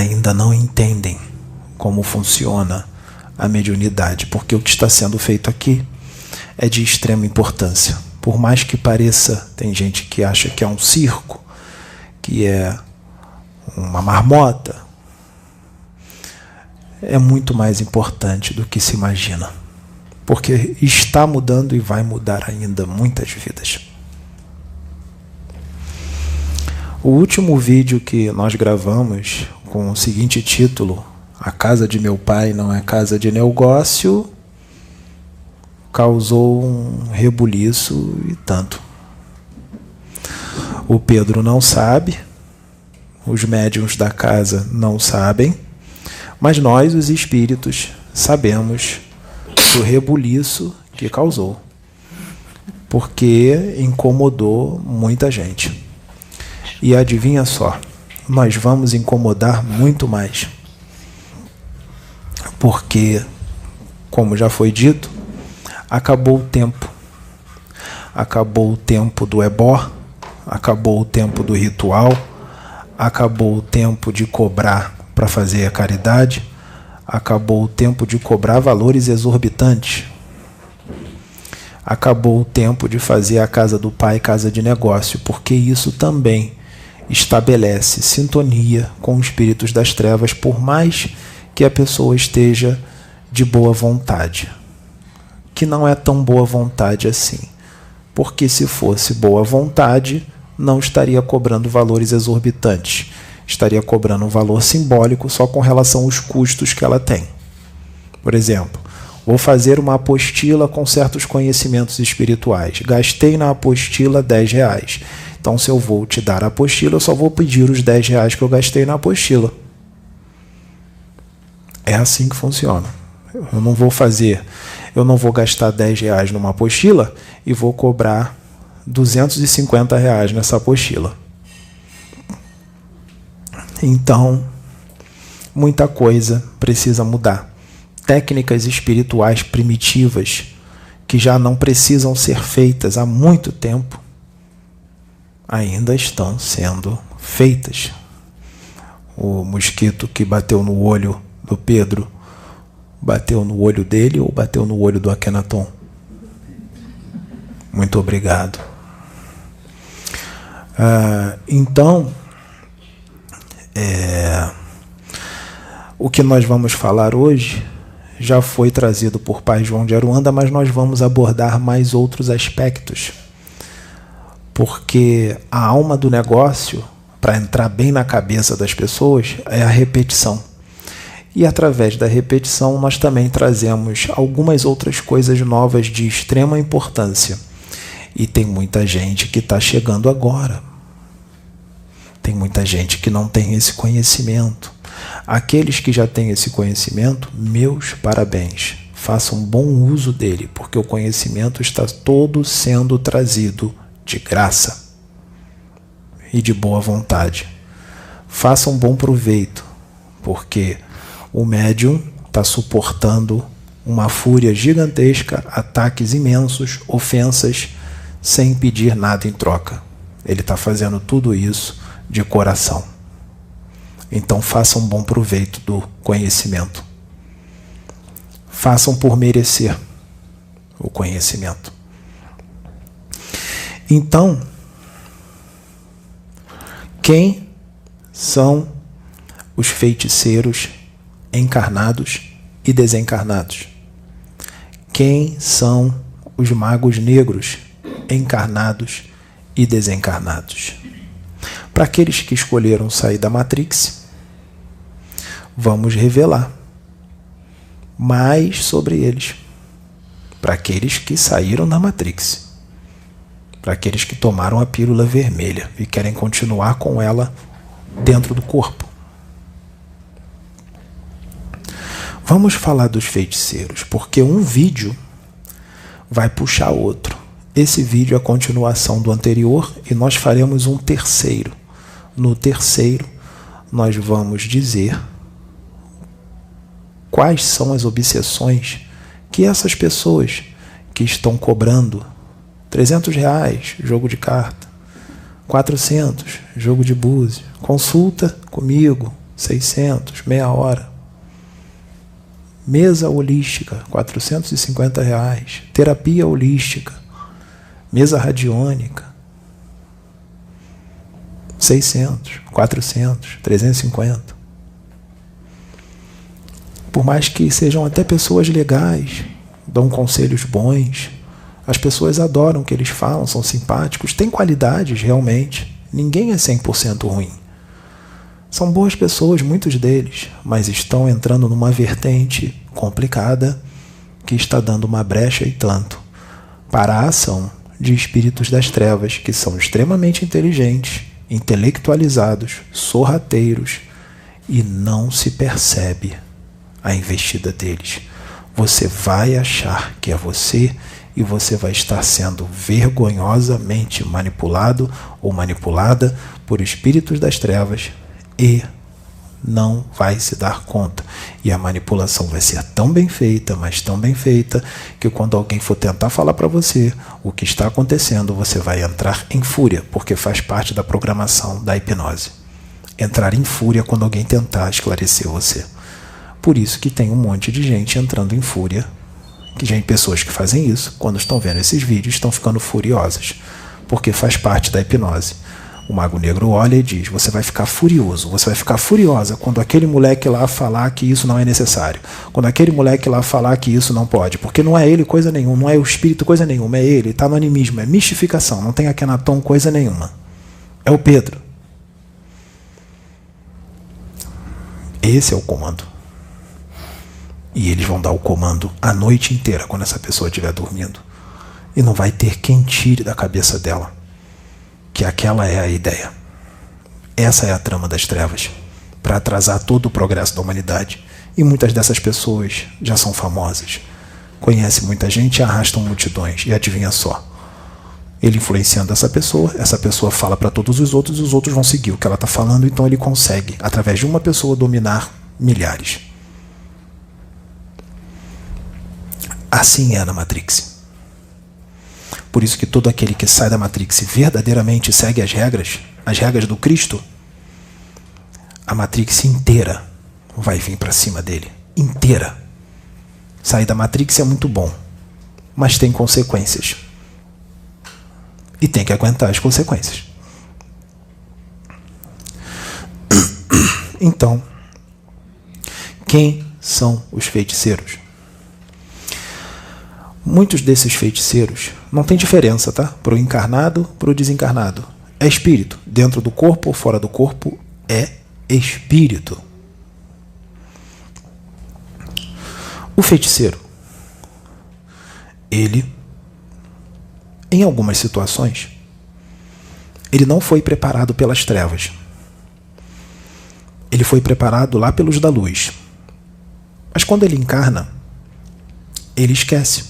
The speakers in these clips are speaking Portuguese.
ainda não entendem como funciona a mediunidade, porque o que está sendo feito aqui é de extrema importância. Por mais que pareça, tem gente que acha que é um circo, que é uma marmota, é muito mais importante do que se imagina, porque está mudando e vai mudar ainda muitas vidas. O último vídeo que nós gravamos com o seguinte título: A casa de meu pai não é casa de negócio, causou um rebuliço e tanto. O Pedro não sabe, os médiuns da casa não sabem, mas nós, os espíritos, sabemos do rebuliço que causou, porque incomodou muita gente. E adivinha só, nós vamos incomodar muito mais, porque, como já foi dito, acabou o tempo. Acabou o tempo do ebó, acabou o tempo do ritual, acabou o tempo de cobrar para fazer a caridade, acabou o tempo de cobrar valores exorbitantes, acabou o tempo de fazer a casa do pai casa de negócio, porque isso também estabelece sintonia com os espíritos das trevas, por mais que a pessoa esteja de boa vontade, que não é tão boa vontade assim, porque se fosse boa vontade, não estaria cobrando valores exorbitantes, estaria cobrando um valor simbólico só com relação aos custos que ela tem. Por exemplo, vou fazer uma apostila com certos conhecimentos espirituais, gastei na apostila R$10, então se eu vou te dar a apostila, eu só vou pedir os R$10 que eu gastei na apostila. É assim que funciona. Eu não vou gastar R$10 numa apostila e vou cobrar R$250 nessa apostila. Então, muita coisa precisa mudar. Técnicas espirituais primitivas que já não precisam ser feitas há muito tempo ainda estão sendo feitas. O mosquito que bateu no olho do Pedro, bateu no olho dele ou bateu no olho do Akhenaton? Muito obrigado. Então, o que nós vamos falar hoje já foi trazido por Pai João de Aruanda, mas nós vamos abordar mais outros aspectos, porque a alma do negócio, para entrar bem na cabeça das pessoas, é a repetição. E através da repetição nós também trazemos algumas outras coisas novas de extrema importância. E tem muita gente que está chegando agora. Tem muita gente que não tem esse conhecimento. Aqueles que já têm esse conhecimento, meus parabéns. Façam bom uso dele, porque o conhecimento está todo sendo trazido de graça e de boa vontade. Façam bom proveito, porque o médium está suportando uma fúria gigantesca, ataques imensos, ofensas, sem pedir nada em troca. Ele está fazendo tudo isso de coração. Então façam bom proveito do conhecimento. Façam por merecer o conhecimento. Então, quem são os feiticeiros encarnados e desencarnados? Quem são os magos negros encarnados e desencarnados? Para aqueles que escolheram sair da Matrix, vamos revelar mais sobre eles. Para aqueles que saíram da Matrix, para aqueles que tomaram a pílula vermelha e querem continuar com ela dentro do corpo. Vamos falar dos feiticeiros, porque um vídeo vai puxar outro. Esse vídeo é a continuação do anterior e nós faremos um terceiro. No terceiro, nós vamos dizer quais são as obsessões que essas pessoas que estão cobrando R$300, jogo de carta, 400, jogo de búzio, consulta comigo, 600, meia hora. Mesa holística, R$450. Terapia holística, mesa radiônica, 600, 400, 350. Por mais que sejam até pessoas legais, dão conselhos bons, as pessoas adoram o que eles falam, são simpáticos, têm qualidades realmente. Ninguém é 100% ruim. São boas pessoas, muitos deles, mas estão entrando numa vertente complicada que está dando uma brecha e tanto para a ação de espíritos das trevas que são extremamente inteligentes, intelectualizados, sorrateiros e não se percebe a investida deles. Você vai achar que é você e você vai estar sendo vergonhosamente manipulado ou manipulada por espíritos das trevas e não vai se dar conta. E a manipulação vai ser tão bem feita, mas tão bem feita, que quando alguém for tentar falar para você o que está acontecendo, você vai entrar em fúria, porque faz parte da programação da hipnose. Entrar em fúria quando alguém tentar esclarecer você. Por isso que tem um monte de gente entrando em fúria, que já tem pessoas que fazem isso, quando estão vendo esses vídeos, estão ficando furiosas, porque faz parte da hipnose. O Mago Negro olha e diz, você vai ficar furioso, você vai ficar furiosa quando aquele moleque lá falar que isso não é necessário, quando aquele moleque lá falar que isso não pode, porque não é ele coisa nenhuma, não é o espírito coisa nenhuma, é ele, está no animismo, é mistificação, não tem Akhenaton coisa nenhuma. É o Pedro. Esse é o comando. E eles vão dar o comando a noite inteira quando essa pessoa estiver dormindo. E não vai ter quem tire da cabeça dela que aquela é a ideia. Essa é a trama das trevas, para atrasar todo o progresso da humanidade. E muitas dessas pessoas já são famosas. Conhece muita gente e arrastam multidões. E adivinha só, ele influenciando essa pessoa fala para todos os outros e os outros vão seguir o que ela está falando. Então ele consegue, através de uma pessoa, dominar milhares. Assim é na Matrix. Por isso que todo aquele que sai da Matrix e verdadeiramente segue as regras do Cristo, a Matrix inteira vai vir para cima dele. Inteira. Sair da Matrix é muito bom, mas tem consequências. E tem que aguentar as consequências. Então, quem são os feiticeiros? Muitos desses feiticeiros não tem diferença, tá? Para o encarnado, para o desencarnado. É espírito. Dentro do corpo ou fora do corpo é espírito. O feiticeiro, ele, em algumas situações, ele não foi preparado pelas trevas. Ele foi preparado lá pelos da luz. Mas quando ele encarna, ele esquece.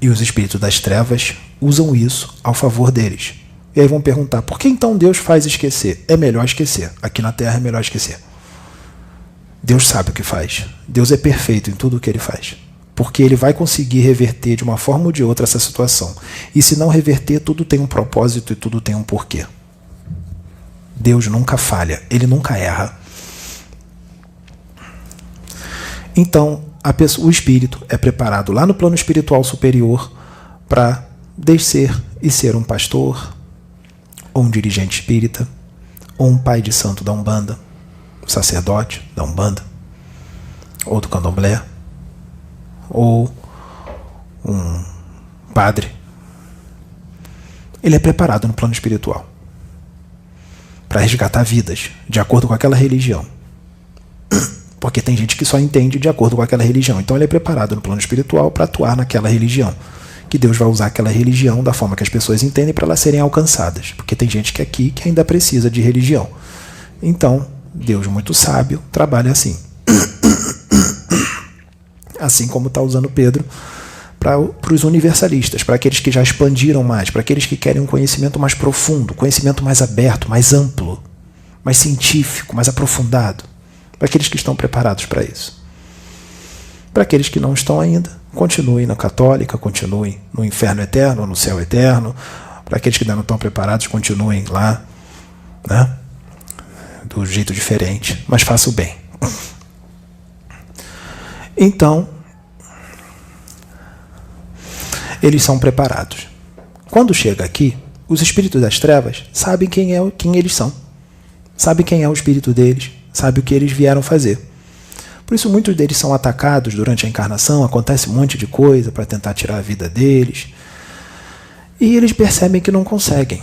E os espíritos das trevas usam isso ao favor deles. E aí vão perguntar, por que então Deus faz esquecer? É melhor esquecer. Aqui na Terra é melhor esquecer. Deus sabe o que faz. Deus é perfeito em tudo o que ele faz. Porque ele vai conseguir reverter de uma forma ou de outra essa situação. E se não reverter, tudo tem um propósito e tudo tem um porquê. Deus nunca falha. Ele nunca erra. Então, o espírito é preparado lá no plano espiritual superior para descer e ser um pastor, ou um dirigente espírita, ou um pai de santo da Umbanda, um sacerdote da Umbanda, ou do Candomblé, ou um padre. Ele é preparado no plano espiritual para resgatar vidas de acordo com aquela religião. Porque tem gente que só entende de acordo com aquela religião. Então ele é preparado no plano espiritual para atuar naquela religião. Que Deus vai usar aquela religião da forma que as pessoas entendem para elas serem alcançadas. Porque tem gente que aqui que ainda precisa de religião. Então, Deus muito sábio trabalha assim. Assim como está usando Pedro para os universalistas, para aqueles que já expandiram mais, para aqueles que querem um conhecimento mais profundo, conhecimento mais aberto, mais amplo, mais científico, mais aprofundado. Para aqueles que estão preparados para isso. Para aqueles que não estão ainda, continuem na católica, continuem no inferno eterno, no céu eterno. Para aqueles que ainda não estão preparados, continuem lá, né? do jeito diferente, mas faça o bem. Então, eles são preparados. Quando chega aqui, os espíritos das trevas sabem quem eles são. Sabem quem é o espírito deles, sabem o que eles vieram fazer. Por isso, muitos deles são atacados durante a encarnação, acontece um monte de coisa para tentar tirar a vida deles. E eles percebem que não conseguem.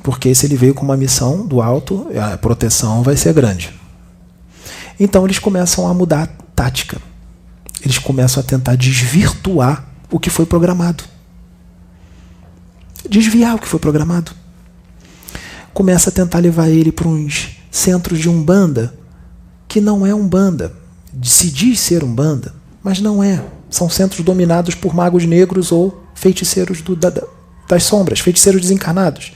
Porque se ele veio com uma missão do alto, a proteção vai ser grande. Então eles começam a mudar a tática. Eles começam a tentar desvirtuar o que foi programado. Desviar o que foi programado. Começa a tentar levar ele para uns centros de Umbanda, que não é Umbanda. Se diz ser Umbanda, mas não é. São centros dominados por magos negros ou feiticeiros das sombras, feiticeiros desencarnados.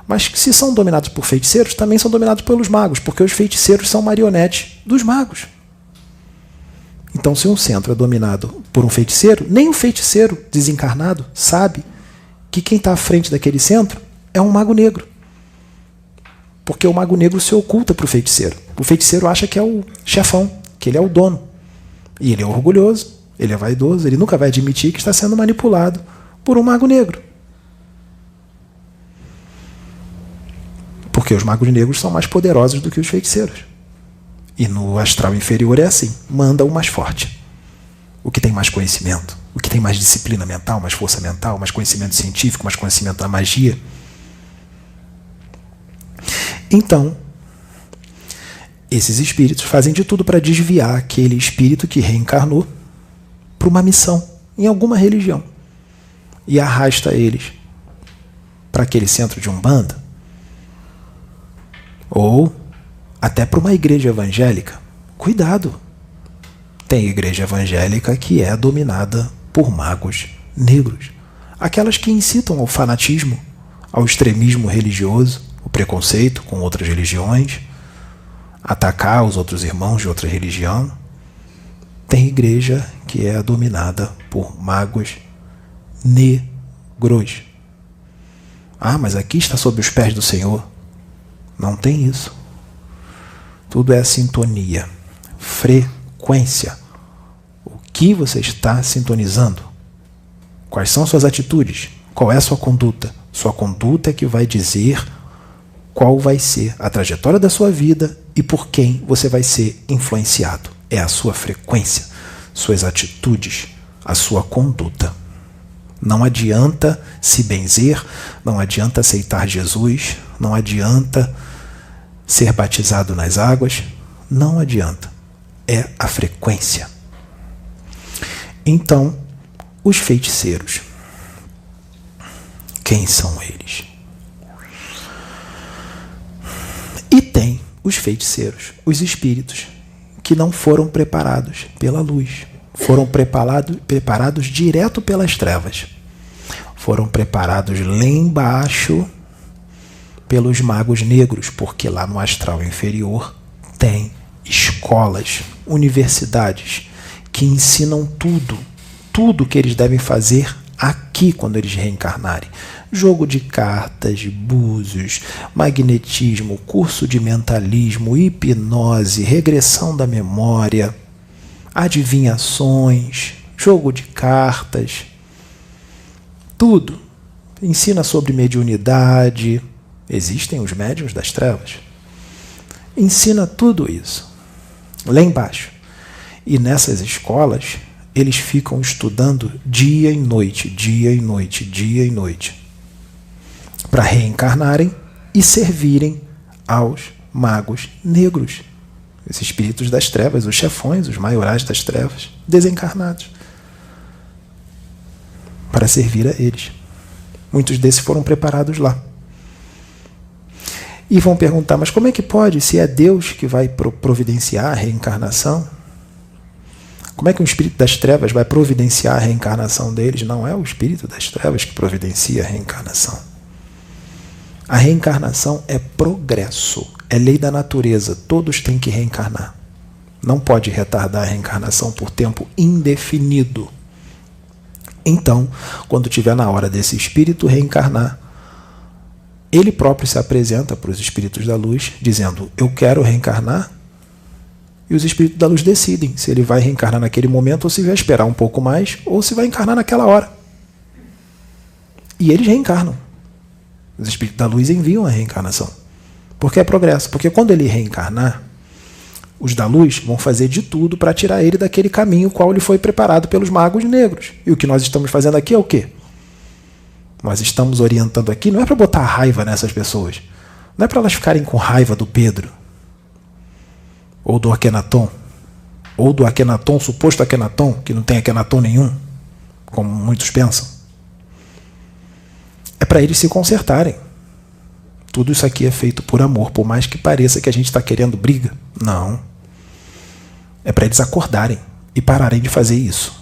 Mas se são dominados por feiticeiros, também são dominados pelos magos, porque os feiticeiros são marionetes dos magos. Então, se um centro é dominado por um feiticeiro, nem o feiticeiro desencarnado sabe que quem está à frente daquele centro é um mago negro. Porque o mago negro se oculta para o feiticeiro. O feiticeiro acha que é o chefão, que ele é o dono. E ele é orgulhoso, ele é vaidoso, ele nunca vai admitir que está sendo manipulado por um mago negro. Porque os magos negros são mais poderosos do que os feiticeiros. E no astral inferior é assim, manda o mais forte. O que tem mais conhecimento, o que tem mais disciplina mental, mais força mental, mais conhecimento científico, mais conhecimento da magia. Então, esses espíritos fazem de tudo para desviar aquele espírito que reencarnou para uma missão em alguma religião e arrasta eles para aquele centro de Umbanda ou até para uma igreja evangélica. Cuidado! Tem igreja evangélica que é dominada por magos negros. Aquelas que incitam ao fanatismo, ao extremismo religioso, o preconceito com outras religiões, atacar os outros irmãos de outra religião. Tem igreja que é dominada por magos negros. Ah, mas aqui está sob os pés do Senhor. Não tem isso. Tudo é sintonia, frequência. O que você está sintonizando? Quais são suas atitudes? Qual é a sua conduta? Sua conduta é que vai dizer qual vai ser a trajetória da sua vida e por quem você vai ser influenciado. É a sua frequência, suas atitudes, a sua conduta. Não adianta se benzer, não adianta aceitar Jesus, não adianta ser batizado nas águas, não adianta. É a frequência. Então, os feiticeiros. Quem são eles? E tem os feiticeiros, os espíritos, que não foram preparados pela luz. Foram preparados direto pelas trevas. Foram preparados lá embaixo pelos magos negros, porque lá no astral inferior tem escolas, universidades que ensinam tudo que eles devem fazer aqui quando eles reencarnarem. Jogo de cartas, búzios, magnetismo, curso de mentalismo, hipnose, regressão da memória, adivinhações, jogo de cartas, tudo. Ensina sobre mediunidade. Existem os médiuns das trevas. Ensina tudo isso lá embaixo. E nessas escolas, eles ficam estudando dia e noite, dia e noite, dia e noite, para reencarnarem e servirem aos magos negros, esses espíritos das trevas, os chefões, os maiorais das trevas, desencarnados, para servir a eles. Muitos desses foram preparados lá. E vão perguntar, mas como é que pode, se é Deus que vai providenciar a reencarnação? Como é que um espírito das trevas vai providenciar a reencarnação deles? Não é o espírito das trevas que providencia a reencarnação. A reencarnação é progresso, é lei da natureza, todos têm que reencarnar. Não pode retardar a reencarnação por tempo indefinido. Então, quando tiver na hora desse espírito reencarnar, ele próprio se apresenta para os espíritos da luz, dizendo: eu quero reencarnar, e os espíritos da luz decidem se ele vai reencarnar naquele momento, ou se vai esperar um pouco mais, ou se vai encarnar naquela hora. E eles reencarnam. Os espíritos da luz enviam a reencarnação. Porque é progresso. Porque quando ele reencarnar, os da luz vão fazer de tudo para tirar ele daquele caminho qual ele foi preparado pelos magos negros. E o que nós estamos fazendo aqui é o quê? Nós estamos orientando aqui, não é para botar raiva nessas pessoas. Não é para elas ficarem com raiva do Pedro, ou do Akhenaton, ou do Akhenaton, suposto Akhenaton, que não tem Akhenaton nenhum, como muitos pensam. É para eles se consertarem. Tudo isso aqui é feito por amor, por mais que pareça que a gente está querendo briga. Não. É para eles acordarem e pararem de fazer isso.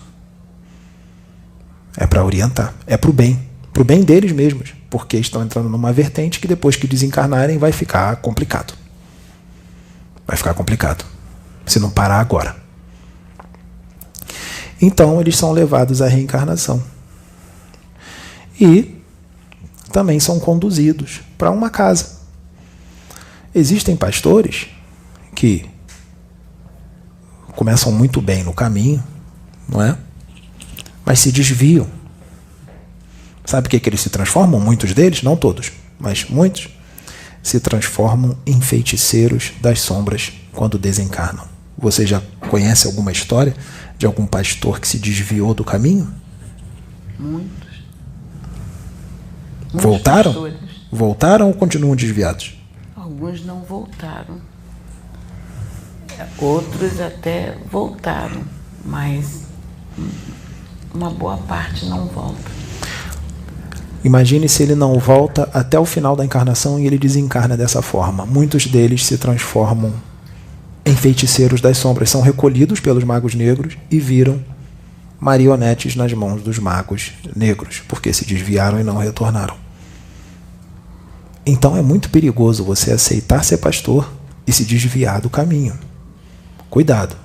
É para orientar, é para o bem deles mesmos, porque estão entrando numa vertente que depois que desencarnarem vai ficar complicado. Vai ficar complicado, se não parar agora. Então eles são levados à reencarnação. E também são conduzidos para uma casa. Existem pastores que começam muito bem no caminho, não é? Mas se desviam. Sabe o que eles se transformam? Muitos deles, não todos, mas muitos, se transformam em feiticeiros das sombras quando desencarnam. Você já conhece alguma história de algum pastor que se desviou do caminho? Muitos Voltaram? pastores. Voltaram ou continuam desviados? Alguns não voltaram. Outros até voltaram, mas uma boa parte não volta. Imagine se ele não volta até o final da encarnação e ele desencarna dessa forma. Muitos deles se transformam em feiticeiros das sombras, são recolhidos pelos magos negros e viram marionetes nas mãos dos magos negros, porque se desviaram e não retornaram. Então é muito perigoso você aceitar ser pastor e se desviar do caminho. Cuidado,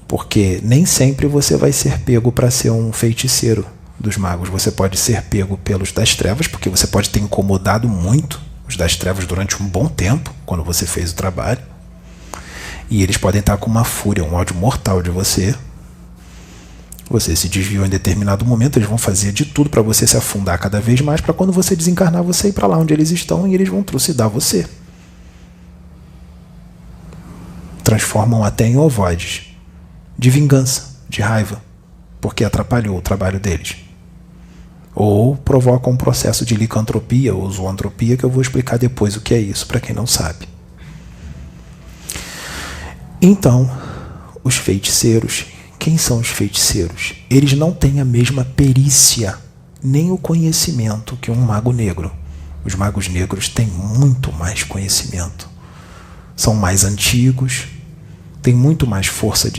porque nem sempre você vai ser pego para ser um feiticeiro dos magos. Você pode ser pego pelos das trevas, porque você pode ter incomodado muito os das trevas durante um bom tempo, quando você fez o trabalho. E eles podem estar com uma fúria, um ódio mortal de você. Você se desviou em determinado momento, eles vão fazer de tudo para você se afundar cada vez mais, para quando você desencarnar, você ir para lá onde eles estão e eles vão trucidar você. Transformam até em ovoides de vingança, de raiva, porque atrapalhou o trabalho deles. Ou provocam um processo de licantropia ou zoantropia, que eu vou explicar depois o que é isso, para quem não sabe. Então, os feiticeiros, quem são os feiticeiros? Eles não têm a mesma perícia, nem o conhecimento que um mago negro. Os magos negros têm muito mais conhecimento. São mais antigos, têm muito mais força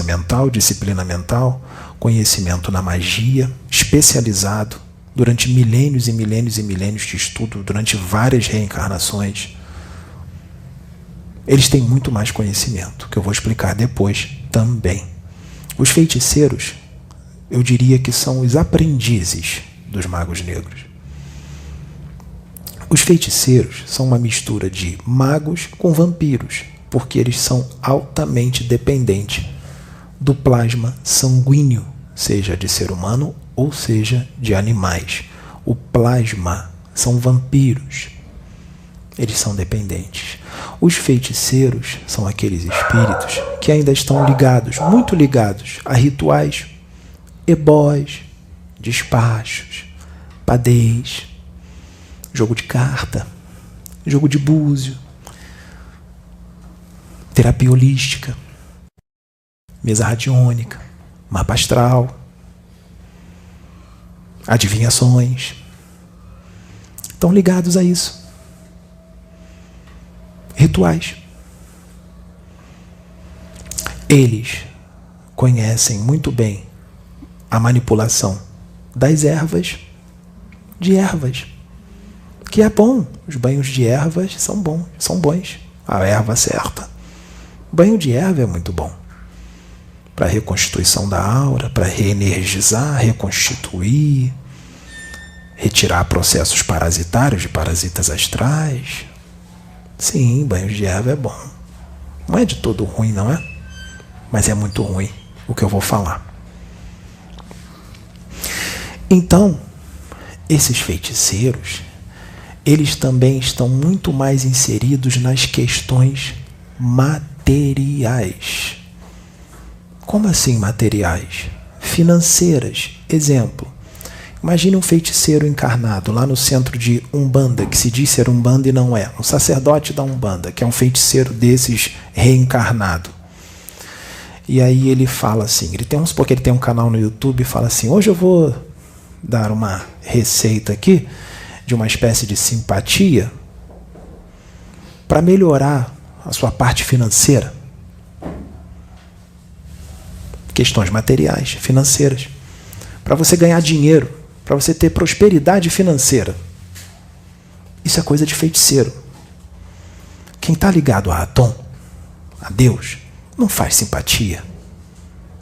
mental, disciplina mental, conhecimento na magia, especializado durante milênios e milênios e milênios de estudo, durante várias reencarnações. Eles têm muito mais conhecimento, que eu vou explicar depois também. Os feiticeiros, eu diria que são os aprendizes dos magos negros. Os feiticeiros são uma mistura de magos com vampiros, porque eles são altamente dependentes do plasma sanguíneo, seja de ser humano ou seja de animais. O plasma são vampiros. Eles são dependentes. Os feiticeiros são aqueles espíritos que ainda estão ligados, muito ligados a rituais, ebós, despachos, padês, jogo de carta, jogo de búzio, terapia holística, mesa radiônica, mapa astral, adivinhações. Estão ligados a isso. Rituais. Eles conhecem muito bem a manipulação das ervas, de ervas, que é bom. Os banhos de ervas são bons. A erva certa. O banho de erva é muito bom para a reconstituição da aura, para reenergizar, reconstituir, retirar processos parasitários de parasitas astrais. Sim, banho de erva é bom. Não é de todo ruim, não é? Mas é muito ruim o que eu vou falar. Então, esses feiticeiros, eles também estão muito mais inseridos nas questões materiais. Como assim materiais? Financeiras. Exemplo. Imagine um feiticeiro encarnado lá no centro de Umbanda, que se diz ser Umbanda e não é. Um sacerdote da Umbanda, que é um feiticeiro desses reencarnado. E aí ele fala assim, porque ele tem um canal no YouTube e fala assim, hoje eu vou dar uma receita aqui de uma espécie de simpatia para melhorar a sua parte financeira. Questões materiais, financeiras. Para você ganhar dinheiro, para você ter prosperidade financeira. Isso é coisa de feiticeiro. Quem está ligado a Atom, a Deus, não faz simpatia.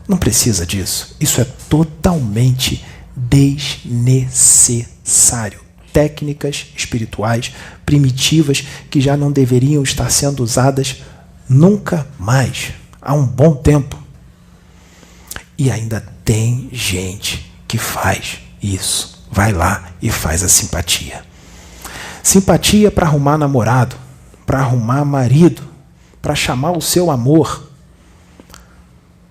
Não precisa disso. Isso é totalmente desnecessário. Técnicas espirituais primitivas que já não deveriam estar sendo usadas nunca mais. Há um bom tempo. E ainda tem gente que faz isso. Vai lá e faz a simpatia. Simpatia para arrumar namorado, para arrumar marido, para chamar o seu amor.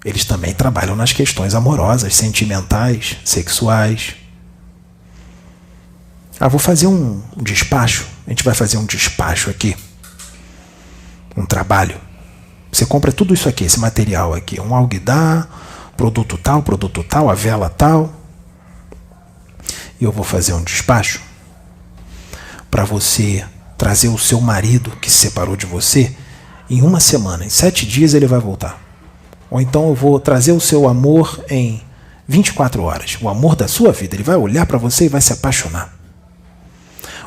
Eles também trabalham nas questões amorosas, sentimentais, sexuais. Vou fazer um despacho. A gente vai fazer um despacho aqui. Um trabalho. Você compra tudo isso aqui, esse material aqui. Um alguidar, produto tal, a vela tal. E eu vou fazer um despacho para você trazer o seu marido que se separou de você em uma semana. Em 7 dias ele vai voltar. Ou então eu vou trazer o seu amor em 24 horas. O amor da sua vida. Ele vai olhar para você e vai se apaixonar.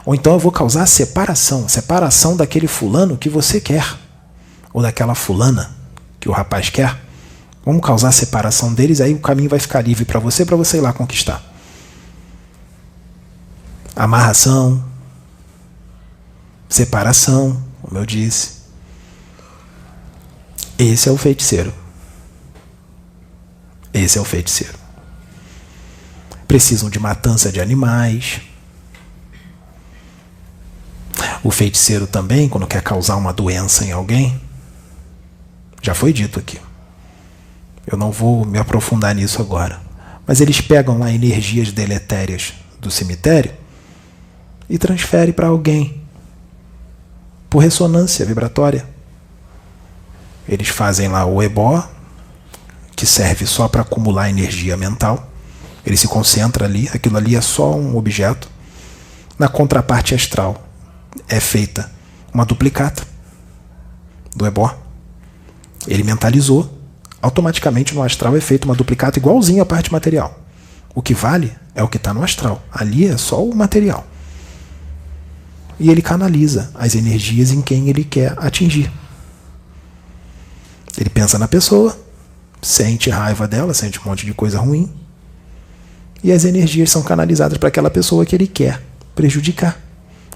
Ou então eu vou causar a separação daquele fulano que você quer. Ou daquela fulana que o rapaz quer. Vamos causar a separação deles, aí o caminho vai ficar livre para você ir lá conquistar. Amarração, separação, como eu disse. Esse é o feiticeiro. Esse é o feiticeiro. Precisam de matança de animais. O feiticeiro também, quando quer causar uma doença em alguém, já foi dito aqui. Eu não vou me aprofundar nisso agora. Mas eles pegam lá energias deletérias do cemitério e transferem para alguém por ressonância vibratória. Eles fazem lá o ebó, que serve só para acumular energia mental. Ele se concentra ali, aquilo ali é só um objeto. Na contraparte astral é feita uma duplicata do ebó. Ele mentalizou. Automaticamente no astral é feita uma duplicata igualzinha à parte material. O que vale é o que está no astral. Ali é só o material. E ele canaliza as energias em quem ele quer atingir. Ele pensa na pessoa, sente raiva dela, sente um monte de coisa ruim, e as energias são canalizadas para aquela pessoa que ele quer prejudicar.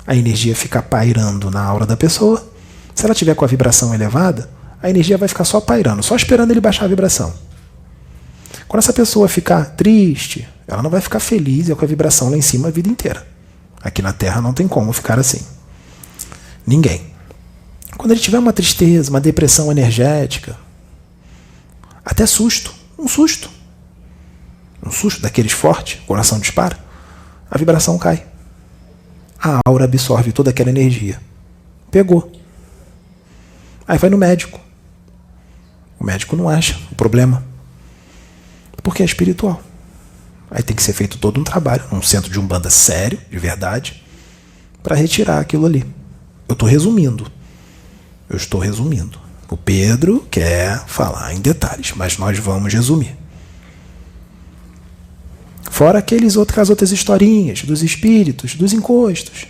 A energia fica pairando na aura da pessoa. Se ela tiver com a vibração elevada, a energia vai ficar só pairando, só esperando ele baixar a vibração. Quando essa pessoa ficar triste, ela não vai ficar feliz com a vibração lá em cima a vida inteira. Aqui na Terra não tem como ficar assim. Ninguém. Quando ele tiver uma tristeza, uma depressão energética, até susto, um susto daqueles fortes, o coração dispara, a vibração cai. A aura absorve toda aquela energia. Pegou. Aí vai no médico. O médico não acha o problema. Porque é espiritual. Aí tem que ser feito todo um trabalho, num centro de Umbanda sério, de verdade, para retirar aquilo ali. Eu estou resumindo. O Pedro quer falar em detalhes, mas nós vamos resumir. Fora aquelas outras historinhas dos espíritos, dos encostos,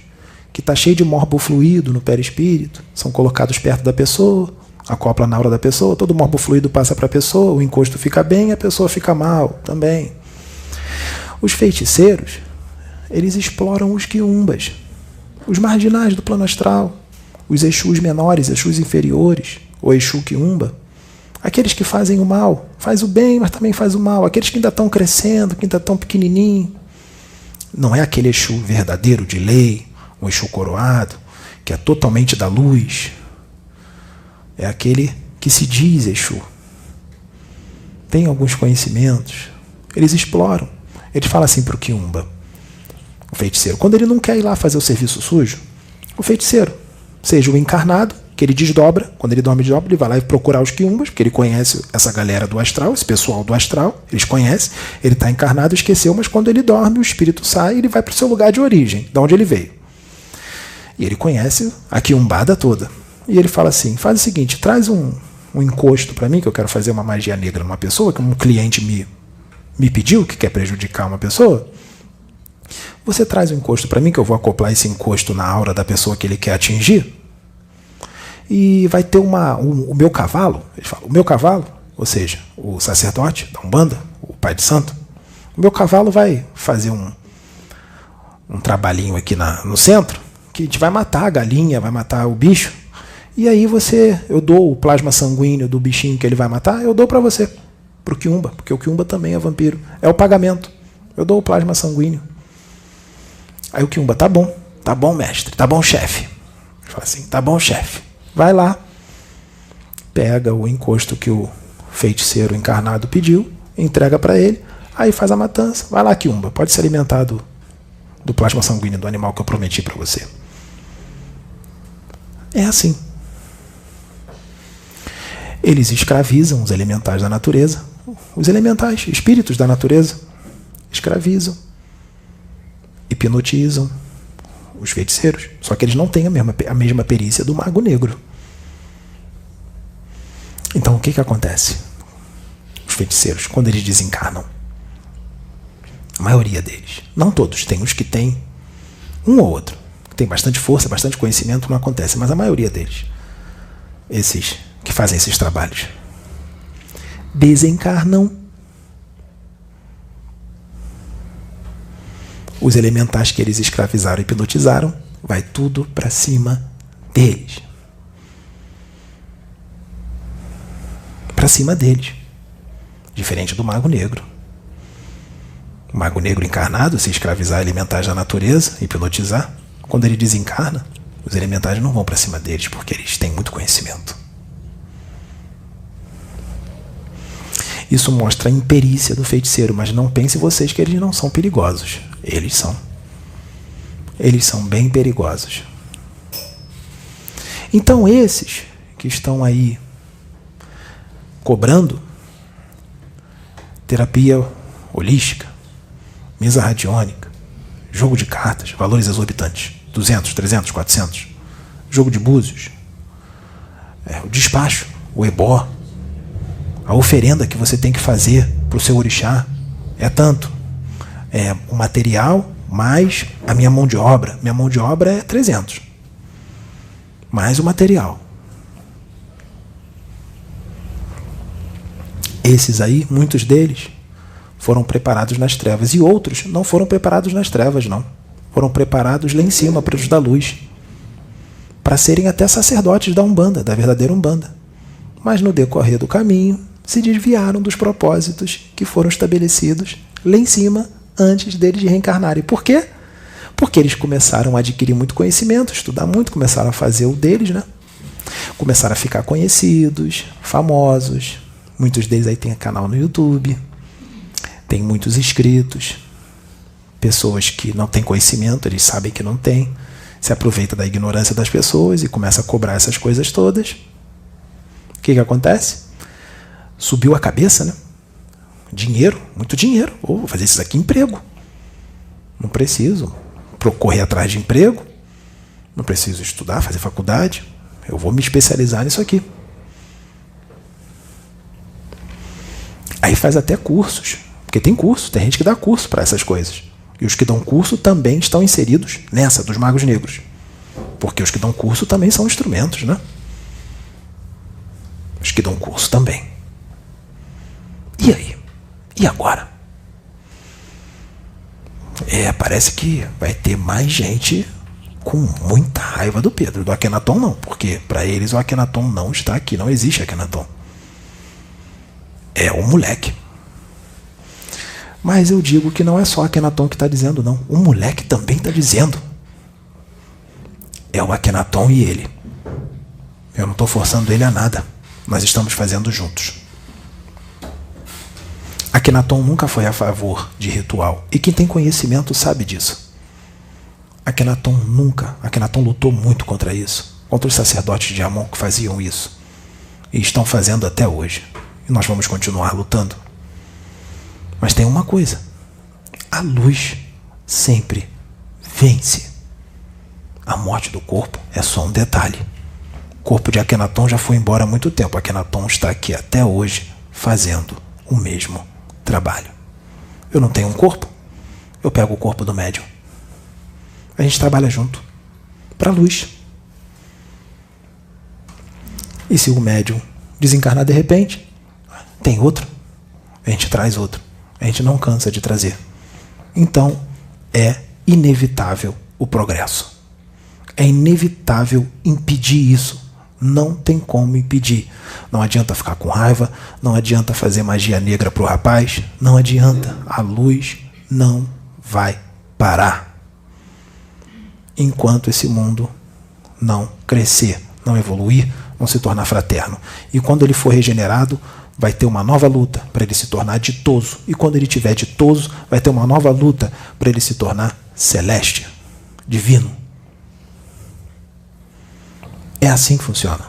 que está cheio de morbofluido no perispírito, são colocados perto da pessoa, acopla na aura da pessoa, todo morbofluido passa para a pessoa, o encosto fica bem, a pessoa fica mal também. Os feiticeiros, eles exploram os quiumbas, os marginais do plano astral, os exus menores, exus inferiores, o exu quiumba, aqueles que fazem o mal, faz o bem, mas também faz o mal, aqueles que ainda estão crescendo, que ainda estão pequenininho. Não é aquele exu verdadeiro de lei, um exu coroado, que é totalmente da luz. É aquele que se diz exu. Tem alguns conhecimentos, eles exploram. Eles falam assim para o quiumba, o feiticeiro, quando ele não quer ir lá fazer o serviço sujo, o feiticeiro, seja o encarnado, que ele desdobra, quando ele dorme desdobra, ele vai lá e procurar os quiumbas, porque ele conhece essa galera do astral, esse pessoal do astral, eles conhecem, ele está encarnado, esqueceu, mas quando ele dorme, o espírito sai e ele vai para o seu lugar de origem, de onde ele veio. E ele conhece a quiumbada toda. E ele fala assim, faz o seguinte, traz um encosto para mim, que eu quero fazer uma magia negra numa pessoa, que um cliente me pediu, que quer prejudicar uma pessoa. Você traz um encosto para mim, que eu vou acoplar esse encosto na aura da pessoa que ele quer atingir. E vai ter o meu cavalo, ele fala, o meu cavalo, ou seja, o sacerdote da Umbanda, o pai de santo, o meu cavalo vai fazer um trabalhinho aqui no centro, que a gente vai matar a galinha, vai matar o bicho, e aí eu dou o plasma sanguíneo do bichinho que ele vai matar, eu dou para você, pro quiumba, porque o quiumba também é vampiro, é o pagamento, eu dou o plasma sanguíneo. Aí o quiumba, tá bom mestre, tá bom chefe. Ele fala assim, tá bom chefe. Vai lá, pega o encosto que o feiticeiro encarnado pediu, entrega para ele, aí faz a matança. Vai lá, quiumba, pode se alimentar do plasma sanguíneo do animal que eu prometi para você. É assim. Eles escravizam os elementais da natureza, os elementais, espíritos da natureza, escravizam, hipnotizam os feiticeiros, só que eles não têm a mesma perícia do mago negro. Então o que acontece? Os feiticeiros, quando eles desencarnam, a maioria deles, não todos, tem uns que têm um ou outro, que tem bastante força, bastante conhecimento, não acontece, mas a maioria deles, esses que fazem esses trabalhos, desencarnam. Os elementais que eles escravizaram e hipnotizaram, vai tudo para cima deles. Para cima deles. Diferente do mago negro. O mago negro encarnado, se escravizar elementais da natureza, hipnotizar, quando ele desencarna, os elementais não vão para cima deles, porque eles têm muito conhecimento. Isso mostra a imperícia do feiticeiro, mas não pense vocês que eles não são perigosos. Eles são. Eles são bem perigosos. Então esses que estão aí cobrando terapia holística, mesa radiônica, jogo de cartas, valores exorbitantes, 200, 300, 400, jogo de búzios, o despacho, o ebó, a oferenda que você tem que fazer para o seu orixá é tanto. É o material mais a minha mão de obra. Minha mão de obra é 300. Mais o material. Esses aí, muitos deles, foram preparados nas trevas. E outros não foram preparados nas trevas, não. Foram preparados lá em cima, para os da luz. Para serem até sacerdotes da Umbanda, da verdadeira Umbanda. Mas no decorrer do caminho, se desviaram dos propósitos que foram estabelecidos lá em cima, antes deles de reencarnarem. Por quê? Porque eles começaram a adquirir muito conhecimento, estudar muito, começaram a fazer o deles, né? Começaram a ficar conhecidos, famosos. Muitos deles aí têm canal no YouTube, tem muitos inscritos. Pessoas que não têm conhecimento, eles sabem que não têm, se aproveita da ignorância das pessoas e começa a cobrar essas coisas todas. O que acontece? Subiu a cabeça, né? Dinheiro, muito dinheiro. Vou fazer isso aqui emprego. Não preciso correr atrás de emprego. Não preciso estudar, fazer faculdade. Eu vou me especializar nisso aqui. Aí faz até cursos. Porque tem curso, tem gente que dá curso para essas coisas. E os que dão curso também estão inseridos nessa, dos magos negros. Porque os que dão curso também são instrumentos, né? Os que dão curso também. E aí? E agora? Parece que vai ter mais gente com muita raiva do Pedro. Do Akhenaton não, porque para eles o Akhenaton não está aqui, não existe Akhenaton. É o moleque. Mas eu digo que não é só o Akhenaton que está dizendo, não. O moleque também está dizendo. É o Akhenaton e ele. Eu não estou forçando ele a nada. Nós estamos fazendo juntos. Akhenaton nunca foi a favor de ritual. E quem tem conhecimento sabe disso. Akhenaton lutou muito contra isso. Contra os sacerdotes de Amon que faziam isso. E estão fazendo até hoje. E nós vamos continuar lutando. Mas tem uma coisa. A luz sempre vence. A morte do corpo é só um detalhe. O corpo de Akhenaton já foi embora há muito tempo. Akhenaton está aqui até hoje fazendo o mesmo trabalho. Eu não tenho um corpo. Eu pego o corpo do médium. A gente trabalha junto. Para a luz. E se o médium desencarnar de repente, tem outro. A gente traz outro. A gente não cansa de trazer. Então, é inevitável o progresso. É inevitável impedir isso. Não tem como impedir. Não adianta ficar com raiva, não adianta fazer magia negra pro rapaz, não adianta. A luz não vai parar. Enquanto esse mundo não crescer, não evoluir, não se tornar fraterno. E quando ele for regenerado, vai ter uma nova luta para ele se tornar ditoso. E quando ele tiver ditoso, vai ter uma nova luta para ele se tornar celeste, divino. É assim que funciona.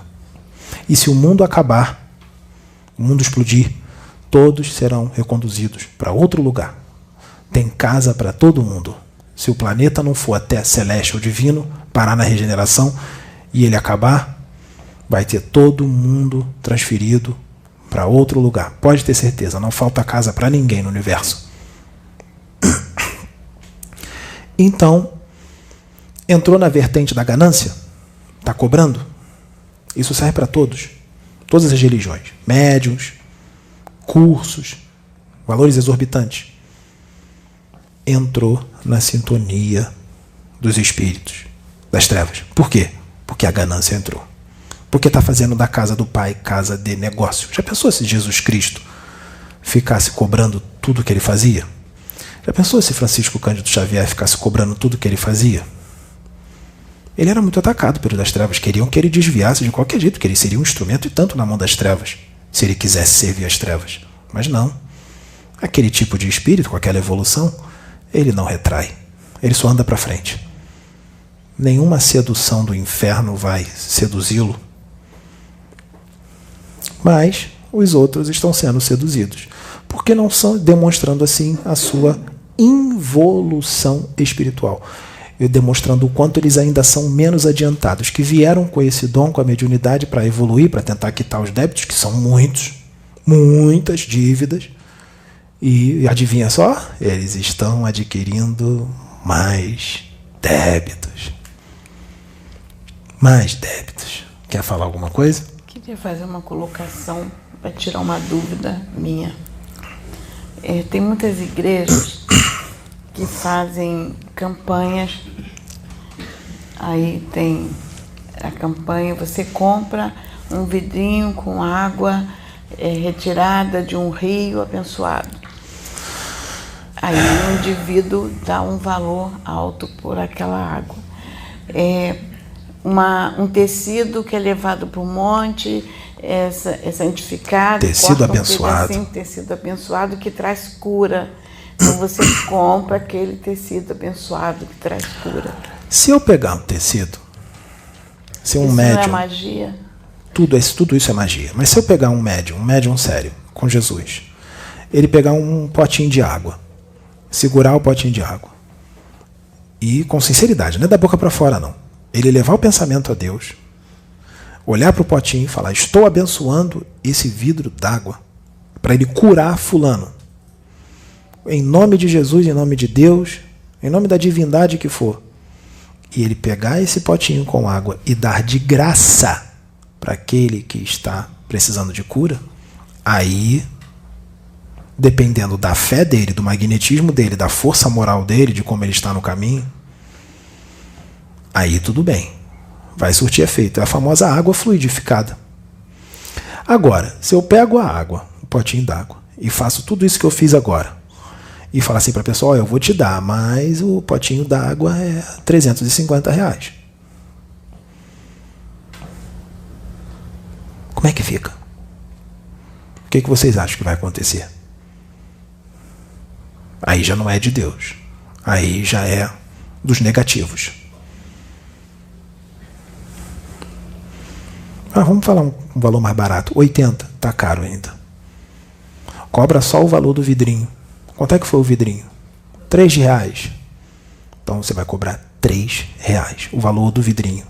E se o mundo acabar, o mundo explodir, todos serão reconduzidos para outro lugar. Tem casa para todo mundo. Se o planeta não for até celeste ou divino, parar na regeneração e ele acabar, vai ter todo mundo transferido para outro lugar. Pode ter certeza, não falta casa para ninguém no universo. Então, entrou na vertente da ganância? Está cobrando? Isso serve para todos. Todas as religiões. Médiuns, cursos, valores exorbitantes. Entrou na sintonia dos espíritos, das trevas. Por quê? Porque a ganância entrou. Porque está fazendo da casa do Pai casa de negócio. Já pensou se Jesus Cristo ficasse cobrando tudo que ele fazia? Já pensou se Francisco Cândido Xavier ficasse cobrando tudo que ele fazia? Ele era muito atacado pelos das trevas. Queriam que ele desviasse de qualquer jeito, que ele seria um instrumento e tanto na mão das trevas, se ele quisesse servir as trevas. Mas não. Aquele tipo de espírito, com aquela evolução, ele não retrai. Ele só anda para frente. Nenhuma sedução do inferno vai seduzi-lo. Mas os outros estão sendo seduzidos. Porque não são demonstrando assim a sua involução espiritual. E demonstrando o quanto eles ainda são menos adiantados, que vieram com esse dom, com a mediunidade, para evoluir, para tentar quitar os débitos, que são muitos, muitas dívidas. E adivinha só? Eles estão adquirindo mais débitos. Mais débitos. Quer falar alguma coisa? Queria fazer uma colocação para tirar uma dúvida minha. Tem muitas igrejas que fazem campanhas. Aí tem a campanha, você compra um vidrinho com água retirada de um rio abençoado. Aí o indivíduo dá um valor alto por aquela água. Um tecido que é levado para o monte, é santificado. Tecido abençoado. Tecido abençoado que traz cura. Então você compra aquele tecido abençoado que traz cura. Se eu pegar um tecido, se um isso médium... não é magia? Tudo isso é magia. Mas se eu pegar um médium sério, com Jesus, ele pegar um potinho de água, segurar o potinho de água, e com sinceridade, não é da boca para fora não, ele levar o pensamento a Deus, olhar para o potinho e falar, estou abençoando esse vidro d'água, para ele curar fulano, em nome de Jesus, em nome de Deus, em nome da divindade que for, e ele pegar esse potinho com água e dar de graça para aquele que está precisando de cura, aí dependendo da fé dele, do magnetismo dele, da força moral dele, de como ele está no caminho, aí tudo bem, vai surtir efeito. É a famosa água fluidificada. Agora, se eu pego a água, um potinho d'água, e faço tudo isso que eu fiz agora, e falo assim para a pessoa, eu vou te dar, mas o potinho d'água é R$350. Como é que fica? O que vocês acham que vai acontecer? Aí já não é de Deus. Aí já é dos negativos. Vamos falar um valor mais barato. 80, tá caro ainda. Cobra só o valor do vidrinho. Quanto é que foi o vidrinho? R$3. Então você vai cobrar R$3, o valor do vidrinho,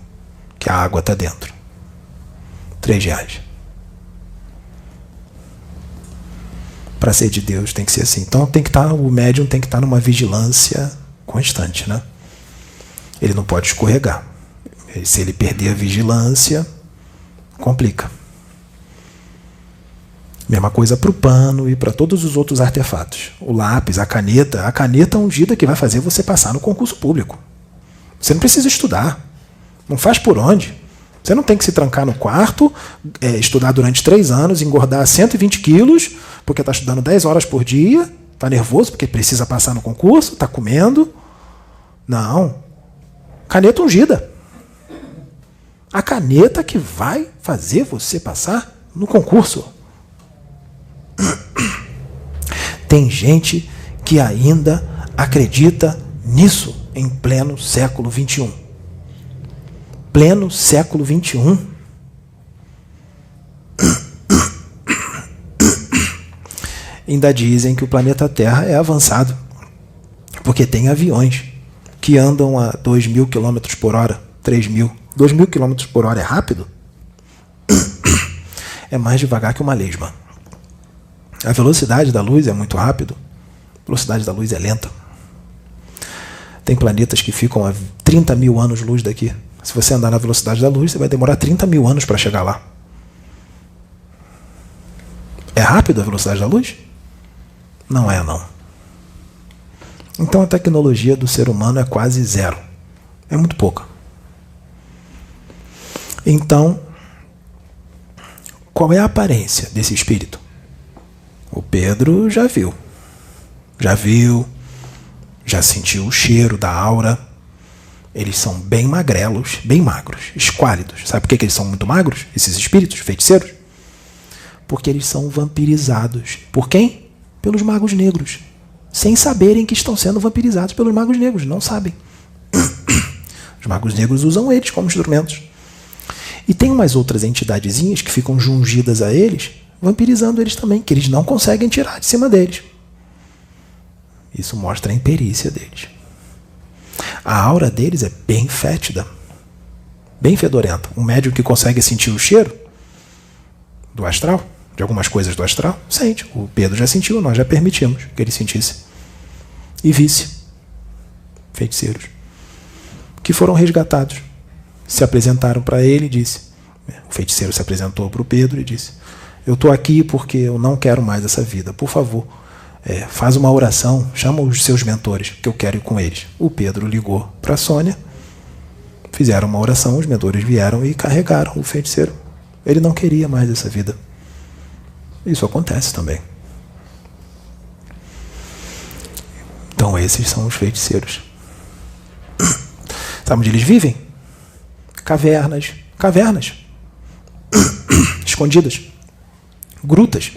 que a água está dentro. R$3. Para ser de Deus tem que ser assim. Então o médium tem que estar numa vigilância constante, né? Ele não pode escorregar. Se ele perder a vigilância, complica. Mesma coisa para o pano e para todos os outros artefatos. O lápis, a caneta ungida que vai fazer você passar no concurso público. Você não precisa estudar. Não faz por onde. Você não tem que se trancar no quarto, estudar durante 3 anos, engordar 120 quilos, porque está estudando 10 horas por dia, está nervoso porque precisa passar no concurso, está comendo. Não. Caneta ungida. A caneta que vai fazer você passar no concurso. Tem gente que ainda acredita nisso em pleno século XXI. Pleno século XXI. Ainda dizem que o planeta Terra é avançado, porque tem aviões que andam a 2.000 km por hora, 3.000. 2.000 km por hora é rápido? É mais devagar que uma lesma. A velocidade da luz é muito rápido, a velocidade da luz é lenta. Tem planetas que ficam a 30.000 anos-luz daqui. Se você andar na velocidade da luz, você vai demorar 30.000 anos para chegar lá. É rápido a velocidade da luz? Não é, não. Então a tecnologia do ser humano é quase zero. É muito pouca. Então, qual é a aparência desse espírito? O Pedro já viu, já sentiu o cheiro da aura. Eles são bem magrelos, bem magros, esquálidos. Sabe por que eles são muito magros, esses espíritos, feiticeiros? Porque eles são vampirizados. Por quem? Pelos magos negros. Sem saberem que estão sendo vampirizados pelos magos negros, não sabem. Os magos negros usam eles como instrumentos. E tem umas outras entidadezinhas que ficam jungidas a eles, vampirizando eles também, que eles não conseguem tirar de cima deles. Isso mostra a imperícia deles. A aura deles é bem fétida, bem fedorenta. Um médium que consegue sentir o cheiro do astral, de algumas coisas do astral, sente. O Pedro já sentiu, nós já permitimos que ele sentisse. E vice, feiticeiros, que foram resgatados, se apresentaram para ele e disse, o feiticeiro se apresentou para o Pedro e disse, eu estou aqui porque eu não quero mais essa vida, por favor, faz uma oração, chama os seus mentores, que eu quero ir com eles. O Pedro ligou para a Sônia, fizeram uma oração, os mentores vieram e carregaram o feiticeiro. Ele não queria mais essa vida. Isso acontece também. Então esses são os feiticeiros. Sabe onde eles vivem? Cavernas, escondidas, grutas,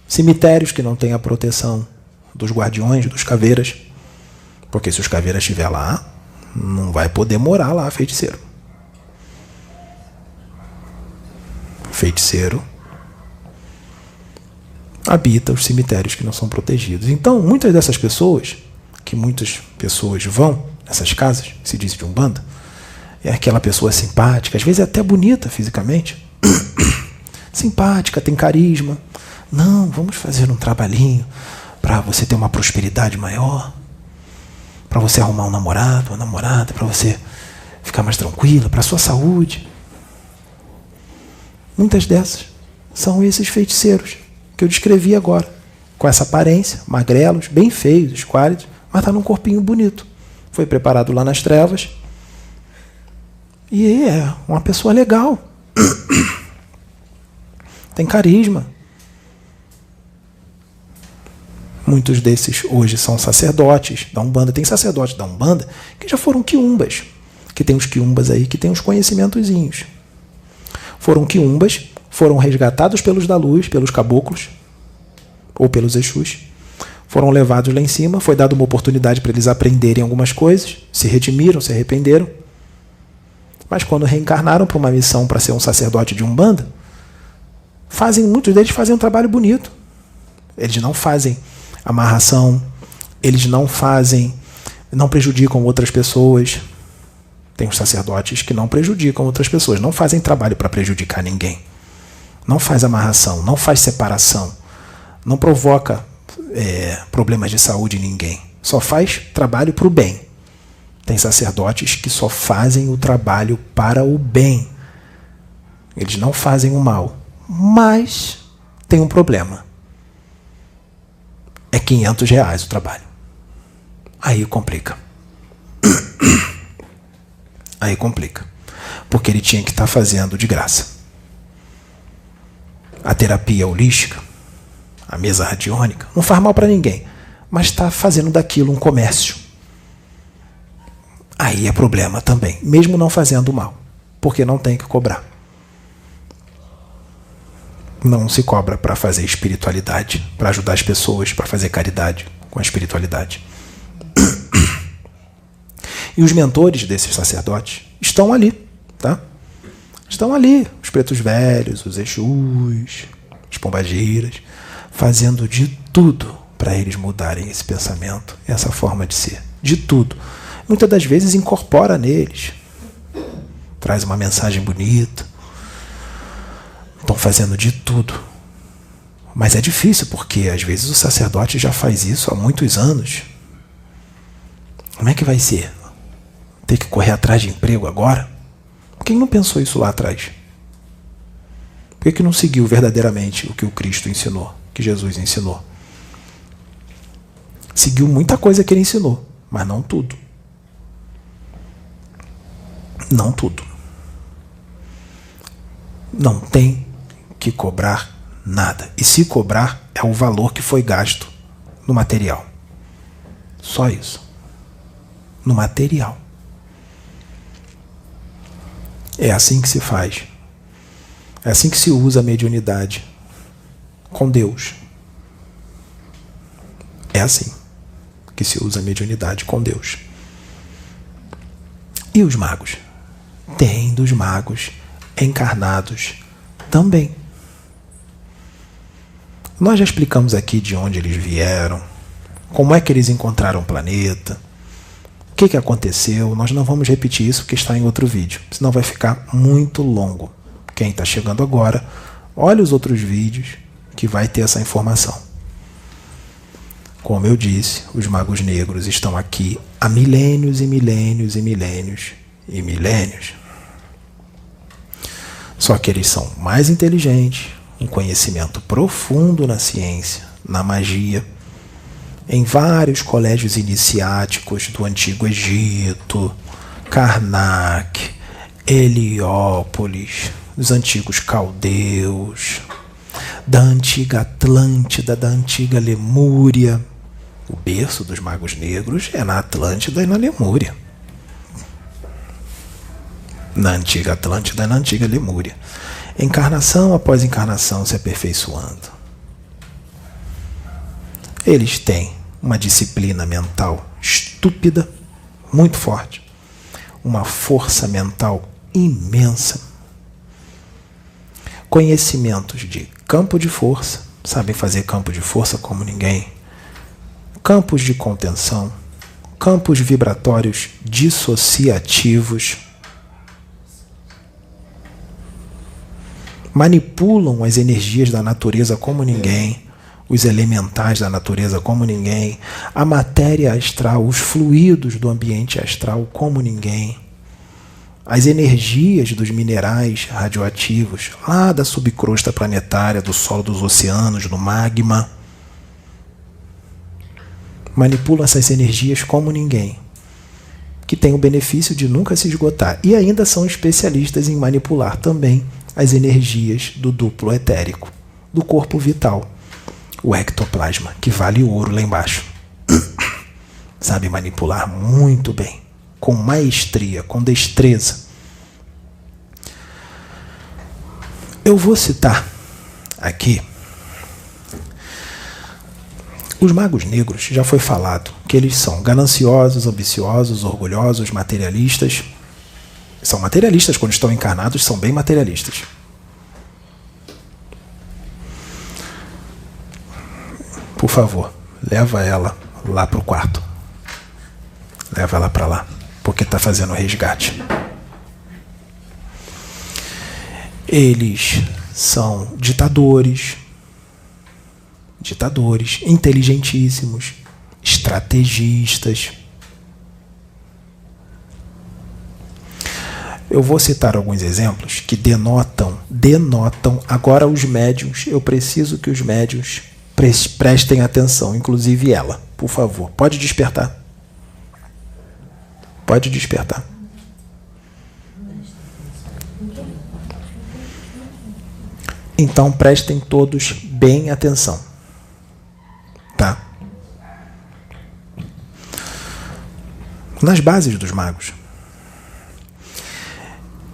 cemitérios que não têm a proteção dos guardiões, dos caveiras, porque se os caveiras estiver lá, não vai poder morar lá feiticeiro. Feiticeiro habita os cemitérios que não são protegidos. Então, muitas dessas pessoas, que muitas pessoas vão nessas casas, que se diz de Umbanda, é aquela pessoa simpática, às vezes é até bonita fisicamente, simpática, tem carisma. Não, vamos fazer um trabalhinho para você ter uma prosperidade maior, para você arrumar um namorado, uma namorada, para você ficar mais tranquila, para a sua saúde. Muitas dessas são esses feiticeiros que eu descrevi agora, com essa aparência, magrelos, bem feios, esquálidos, mas está num corpinho bonito. Foi preparado lá nas trevas e é uma pessoa legal. Tem carisma. Muitos desses hoje são sacerdotes da Umbanda. Tem sacerdotes da Umbanda que já foram quiumbas, que tem os quiumbas aí que tem uns conhecimentozinhos. Foram quiumbas, foram resgatados pelos da luz, pelos caboclos ou pelos Exus, foram levados lá em cima, foi dada uma oportunidade para eles aprenderem algumas coisas, se redimiram, se arrependeram, mas quando reencarnaram para uma missão para ser um sacerdote de Umbanda, muitos deles fazem um trabalho bonito. Eles não fazem amarração, eles não prejudicam outras pessoas. Tem os sacerdotes que não prejudicam outras pessoas, não fazem trabalho para prejudicar ninguém, não faz amarração, não faz separação, não provoca problemas de saúde em ninguém, só faz trabalho para o bem. Tem sacerdotes que só fazem o trabalho para o bem, eles não fazem o mal, mas tem um problema, é R$500 o trabalho, aí complica. Aí complica, porque ele tinha que estar fazendo de graça a terapia holística, a mesa radiônica, não faz mal para ninguém, mas está fazendo daquilo um comércio. Aí é problema também, mesmo não fazendo mal, porque não tem que cobrar. Não se cobra para fazer espiritualidade, para ajudar as pessoas, para fazer caridade com a espiritualidade. E os mentores desses sacerdotes estão ali, tá? Estão ali, os pretos velhos, os Exus, os pombagiras, fazendo de tudo para eles mudarem esse pensamento, essa forma de ser, de tudo. Muitas das vezes incorpora neles, traz uma mensagem bonita, estão fazendo de tudo. Mas é difícil, porque às vezes o sacerdote já faz isso há muitos anos. Como é que vai ser? Ter que correr atrás de emprego agora? Quem não pensou isso lá atrás? Por que não seguiu verdadeiramente o que o Cristo ensinou, que Jesus ensinou? Seguiu muita coisa que ele ensinou, mas não tudo. Não tudo. Não tem que cobrar nada. E se cobrar, é o valor que foi gasto no material. Só isso. No material. É assim que se faz. É assim que se usa a mediunidade com Deus. É assim que se usa a mediunidade com Deus. E os magos? Tem dos magos encarnados também. Nós já explicamos aqui de onde eles vieram, como é que eles encontraram o planeta, o que aconteceu. Nós não vamos repetir isso porque está em outro vídeo, senão vai ficar muito longo. Quem está chegando agora, olha os outros vídeos que vai ter essa informação. Como eu disse, os magos negros estão aqui há milênios e milênios e milênios e milênios. Só que eles são mais inteligentes, um conhecimento profundo na ciência, na magia, em vários colégios iniciáticos do Antigo Egito, Karnak, Heliópolis, dos antigos caldeus, da antiga Atlântida, da antiga Lemúria. O berço dos magos negros é na Atlântida e na Lemúria. Na antiga Atlântida e na antiga Lemúria. Encarnação após encarnação se aperfeiçoando. Eles têm uma disciplina mental estúpida, muito forte. Uma força mental imensa. Conhecimentos de campo de força, sabem fazer campo de força como ninguém. Campos de contenção, campos vibratórios dissociativos. Manipulam as energias da natureza como ninguém, os elementais da natureza como ninguém, a matéria astral, os fluidos do ambiente astral como ninguém, as energias dos minerais radioativos, lá da subcrosta planetária, do solo dos oceanos, do magma. Manipulam essas energias como ninguém, que tem o benefício de nunca se esgotar. E ainda são especialistas em manipular também as energias do duplo etérico, do corpo vital, o ectoplasma, que vale ouro lá embaixo. Sabe manipular muito bem, com maestria, com destreza. Eu vou citar aqui os magos negros. Já foi falado que eles são gananciosos, ambiciosos, orgulhosos, materialistas. São materialistas quando estão encarnados, são bem materialistas. Por favor, leva ela lá para o quarto. Leva ela para lá, porque está fazendo resgate. Eles são ditadores, inteligentíssimos, estrategistas. Eu vou citar alguns exemplos que denotam. Agora os médiuns, eu preciso que os médiuns prestem atenção, inclusive ela, por favor. Pode despertar. Pode despertar. Então prestem todos bem atenção. Tá? Nas bases dos magos,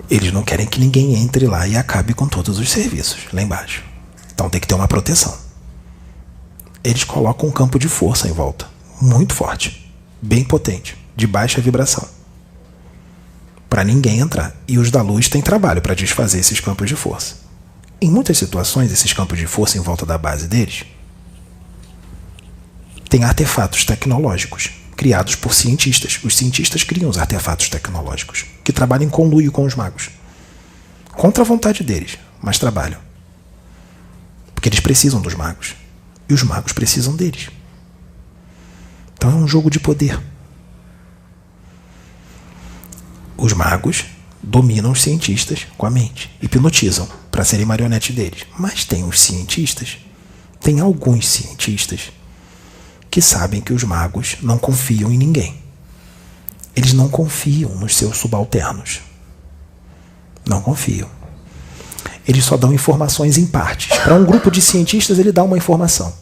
eles não querem que ninguém entre lá e acabe com todos os serviços lá embaixo. Então tem que ter uma proteção. Eles colocam um campo de força em volta, muito forte, bem potente, de baixa vibração, para ninguém entrar. E os da luz têm trabalho para desfazer esses campos de força. Em muitas situações, esses campos de força em volta da base deles têm artefatos tecnológicos criados por cientistas. Os cientistas criam os artefatos tecnológicos, que trabalham em conluio com os magos. Contra a vontade deles, mas trabalham. Porque eles precisam dos magos. E os magos precisam deles. Então é um jogo de poder. Os magos dominam os cientistas com a mente, hipnotizam para serem marionete deles. Mas tem os cientistas, tem alguns cientistas que sabem que os magos não confiam em ninguém. Eles não confiam nos seus subalternos. Não confiam. Eles só dão informações em partes. Para um grupo de cientistas, ele dá uma informação.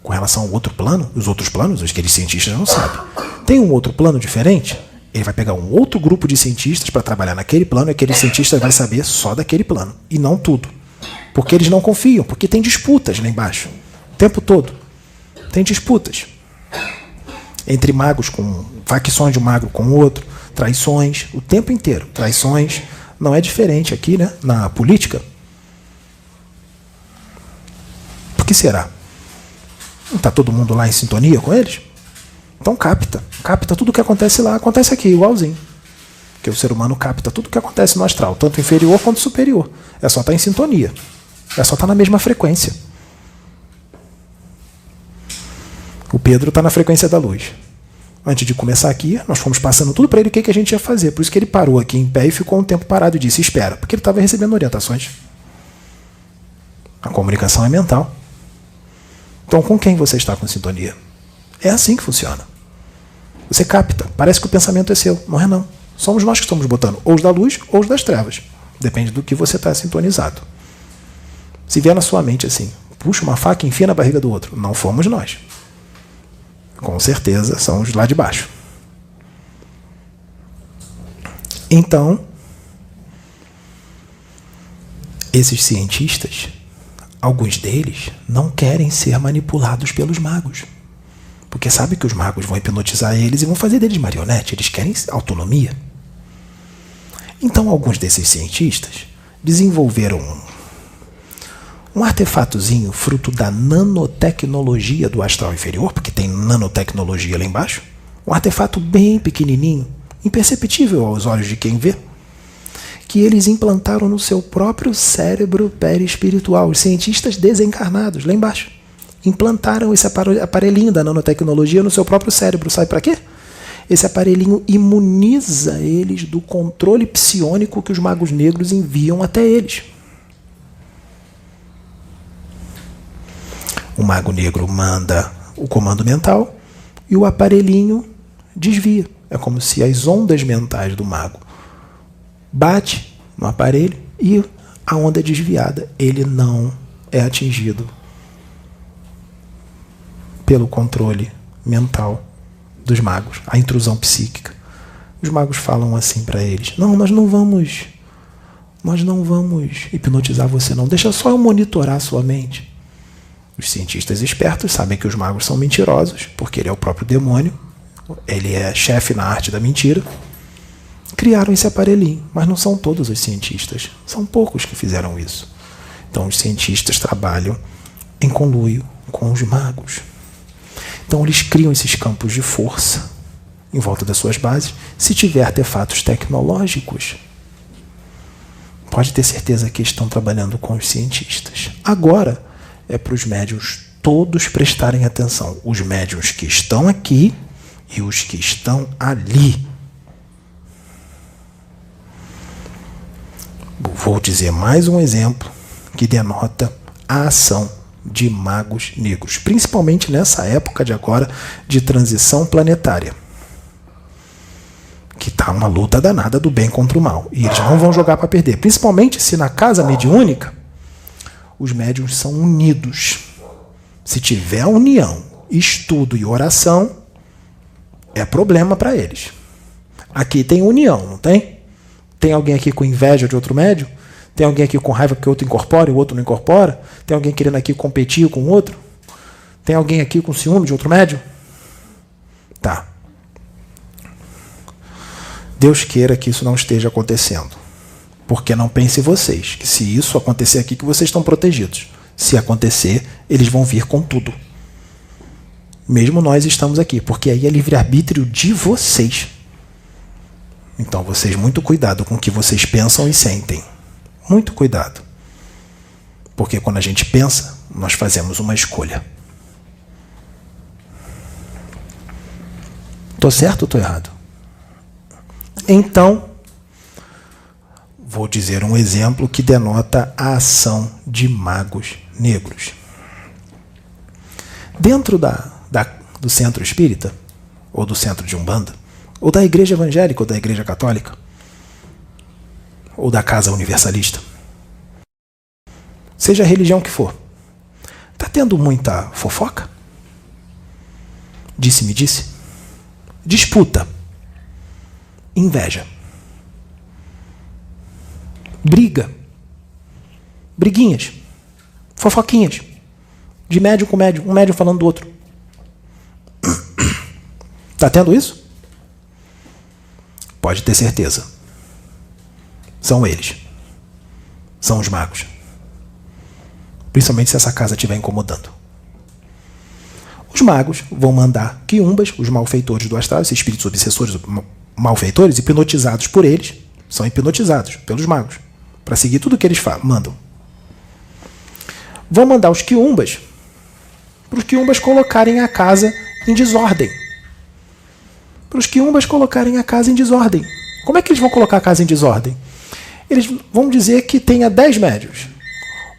Com relação ao outro plano, os outros planos, aqueles cientistas não sabem. Tem um outro plano diferente? Ele vai pegar um outro grupo de cientistas para trabalhar naquele plano e aquele cientista vai saber só daquele plano. E não tudo. Porque eles não confiam, porque tem disputas lá embaixo. O tempo todo. Tem disputas. Entre magos, com facções de um mago com o outro, traições, o tempo inteiro. Traições. Não é diferente aqui, né? Na política. Por que será? Não está todo mundo lá em sintonia com eles? Então capta tudo o que acontece lá, acontece aqui, igualzinho. Porque o ser humano capta tudo o que acontece no astral, tanto inferior quanto superior. É só estar em sintonia. É só estar na mesma frequência. O Pedro está na frequência da luz. Antes de começar aqui, nós fomos passando tudo para ele o que a gente ia fazer. Por isso que ele parou aqui em pé e ficou um tempo parado e disse, espera, porque ele estava recebendo orientações. A comunicação é mental. Então, com quem você está com sintonia? É assim que funciona. Você capta. Parece que o pensamento é seu. Não é não. Somos nós que estamos botando ou os da luz ou os das trevas. Depende do que você está sintonizado. Se vier na sua mente assim, puxa uma faca e enfia na barriga do outro. Não fomos nós. Com certeza são os lá de baixo. Então, esses cientistas, alguns deles não querem ser manipulados pelos magos. Porque sabe que os magos vão hipnotizar eles e vão fazer deles marionete. Eles querem autonomia. Então, alguns desses cientistas desenvolveram um artefatozinho fruto da nanotecnologia do astral inferior, porque tem nanotecnologia lá embaixo. Um artefato bem pequenininho, imperceptível aos olhos de quem vê, que eles implantaram no seu próprio cérebro perispiritual. Os cientistas desencarnados lá embaixo implantaram esse aparelhinho da nanotecnologia no seu próprio cérebro. Sabe para quê? Esse aparelhinho imuniza eles do controle psiônico que os magos negros enviam até eles. O mago negro manda o comando mental e o aparelhinho desvia. É como se as ondas mentais do mago bate no aparelho e a onda é desviada. Ele não é atingido pelo controle mental dos magos, a intrusão psíquica. Os magos falam assim para eles: não, nós não vamos hipnotizar você não, deixa só eu monitorar a sua mente. Os cientistas espertos sabem que os magos são mentirosos, porque ele é o próprio demônio, ele é chefe na arte da mentira. Criaram esse aparelhinho, mas não são todos os cientistas, são poucos que fizeram isso. Então os cientistas trabalham em conluio com os magos. Então eles criam esses campos de força em volta das suas bases. Se tiver artefatos tecnológicos, pode ter certeza que estão trabalhando com os cientistas. Agora é para os médiuns todos prestarem atenção. Os médiuns que estão aqui e os que estão ali. Vou dizer mais um exemplo que denota a ação de magos negros, principalmente nessa época de agora de transição planetária, que está uma luta danada do bem contra o mal, e eles não vão jogar para perder, principalmente se na casa mediúnica os médiuns são unidos. Se tiver união, estudo e oração, é problema para eles. Aqui tem união, não tem? Tem alguém aqui com inveja de outro médium? Tem alguém aqui com raiva que o outro incorpora e o outro não incorpora? Tem alguém querendo aqui competir com o outro? Tem alguém aqui com ciúme de outro médium? Tá. Deus queira que isso não esteja acontecendo. Porque não pense vocês, que se isso acontecer aqui, que vocês estão protegidos. Se acontecer, eles vão vir com tudo. Mesmo nós estamos aqui, porque aí é livre-arbítrio de vocês. Então vocês, muito cuidado com o que vocês pensam e sentem. Muito cuidado. Porque quando a gente pensa, nós fazemos uma escolha. Estou certo ou estou errado? Então, vou dizer um exemplo que denota a ação de magos negros. Dentro do centro espírita, ou do centro de Umbanda, ou da igreja evangélica, ou da igreja católica, ou da casa universalista, seja a religião que for, está tendo muita fofoca? Disse-me disse? Disputa. Inveja. Briga. Briguinhas. Fofoquinhas. De médium com médium. Um médium falando do outro. Está tendo isso? Pode ter certeza. São eles. São os magos. Principalmente se essa casa estiver incomodando. Os magos vão mandar quiumbas, os malfeitores do astral, esses espíritos obsessores malfeitores, hipnotizados por eles, são hipnotizados pelos magos, para seguir tudo o que eles mandam. Vão mandar os quiumbas para os quiumbas colocarem a casa em desordem. Para os quiumbas colocarem a casa em desordem. Como é que eles vão colocar a casa em desordem? Eles vão dizer que tenha 10 médios.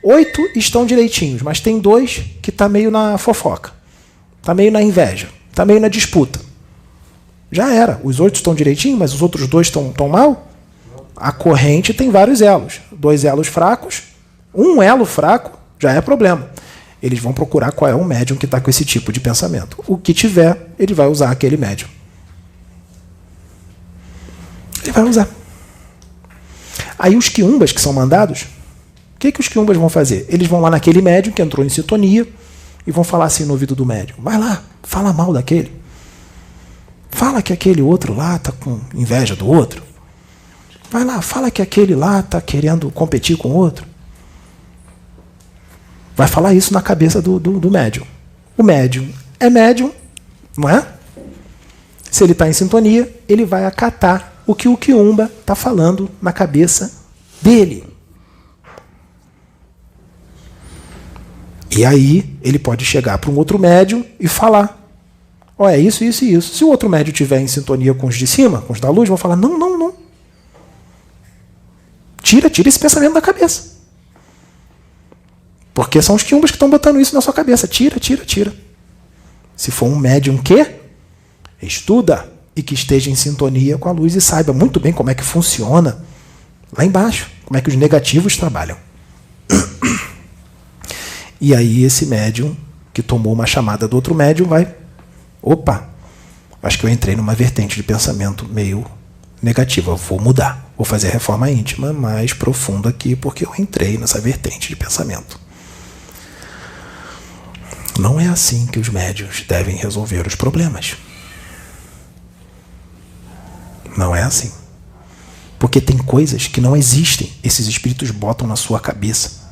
8 estão direitinhos, mas tem 2 que está meio na fofoca. Está meio na inveja. Está meio na disputa. Já era. Os 8 estão direitinhos, mas os outros 2 estão mal? A corrente tem vários elos. 2 elos fracos. Um elo fraco já é problema. Eles vão procurar qual é o médium que está com esse tipo de pensamento. O que tiver, ele vai usar aquele médium. Ele vai usar. Aí os quiumbas que são mandados, o que os quiumbas vão fazer? Eles vão lá naquele médium que entrou em sintonia e vão falar assim no ouvido do médium: vai lá, fala mal daquele. Fala que aquele outro lá está com inveja do outro. Vai lá, fala que aquele lá está querendo competir com o outro. Vai falar isso na cabeça do médium. O médium é médium, não é? Se ele está em sintonia, ele vai acatar o que o quiumba está falando na cabeça dele. E aí ele pode chegar para um outro médium e falar: Ó, é isso, isso e isso. Se o outro médium estiver em sintonia com os de cima, com os da luz, vão falar, não, não, não. Tira esse pensamento da cabeça. Porque são os quiumbas que estão botando isso na sua cabeça. Tira. Se for um médium que estuda e que esteja em sintonia com a luz e saiba muito bem como é que funciona lá embaixo, como é que os negativos trabalham. E aí esse médium que tomou uma chamada do outro médium vai, opa, acho que eu entrei numa vertente de pensamento meio negativa, eu vou mudar, vou fazer a reforma íntima mais profunda aqui, porque eu entrei nessa vertente de pensamento. Não é assim que os médiuns devem resolver os problemas. Não é assim. Porque tem coisas que não existem, esses espíritos botam na sua cabeça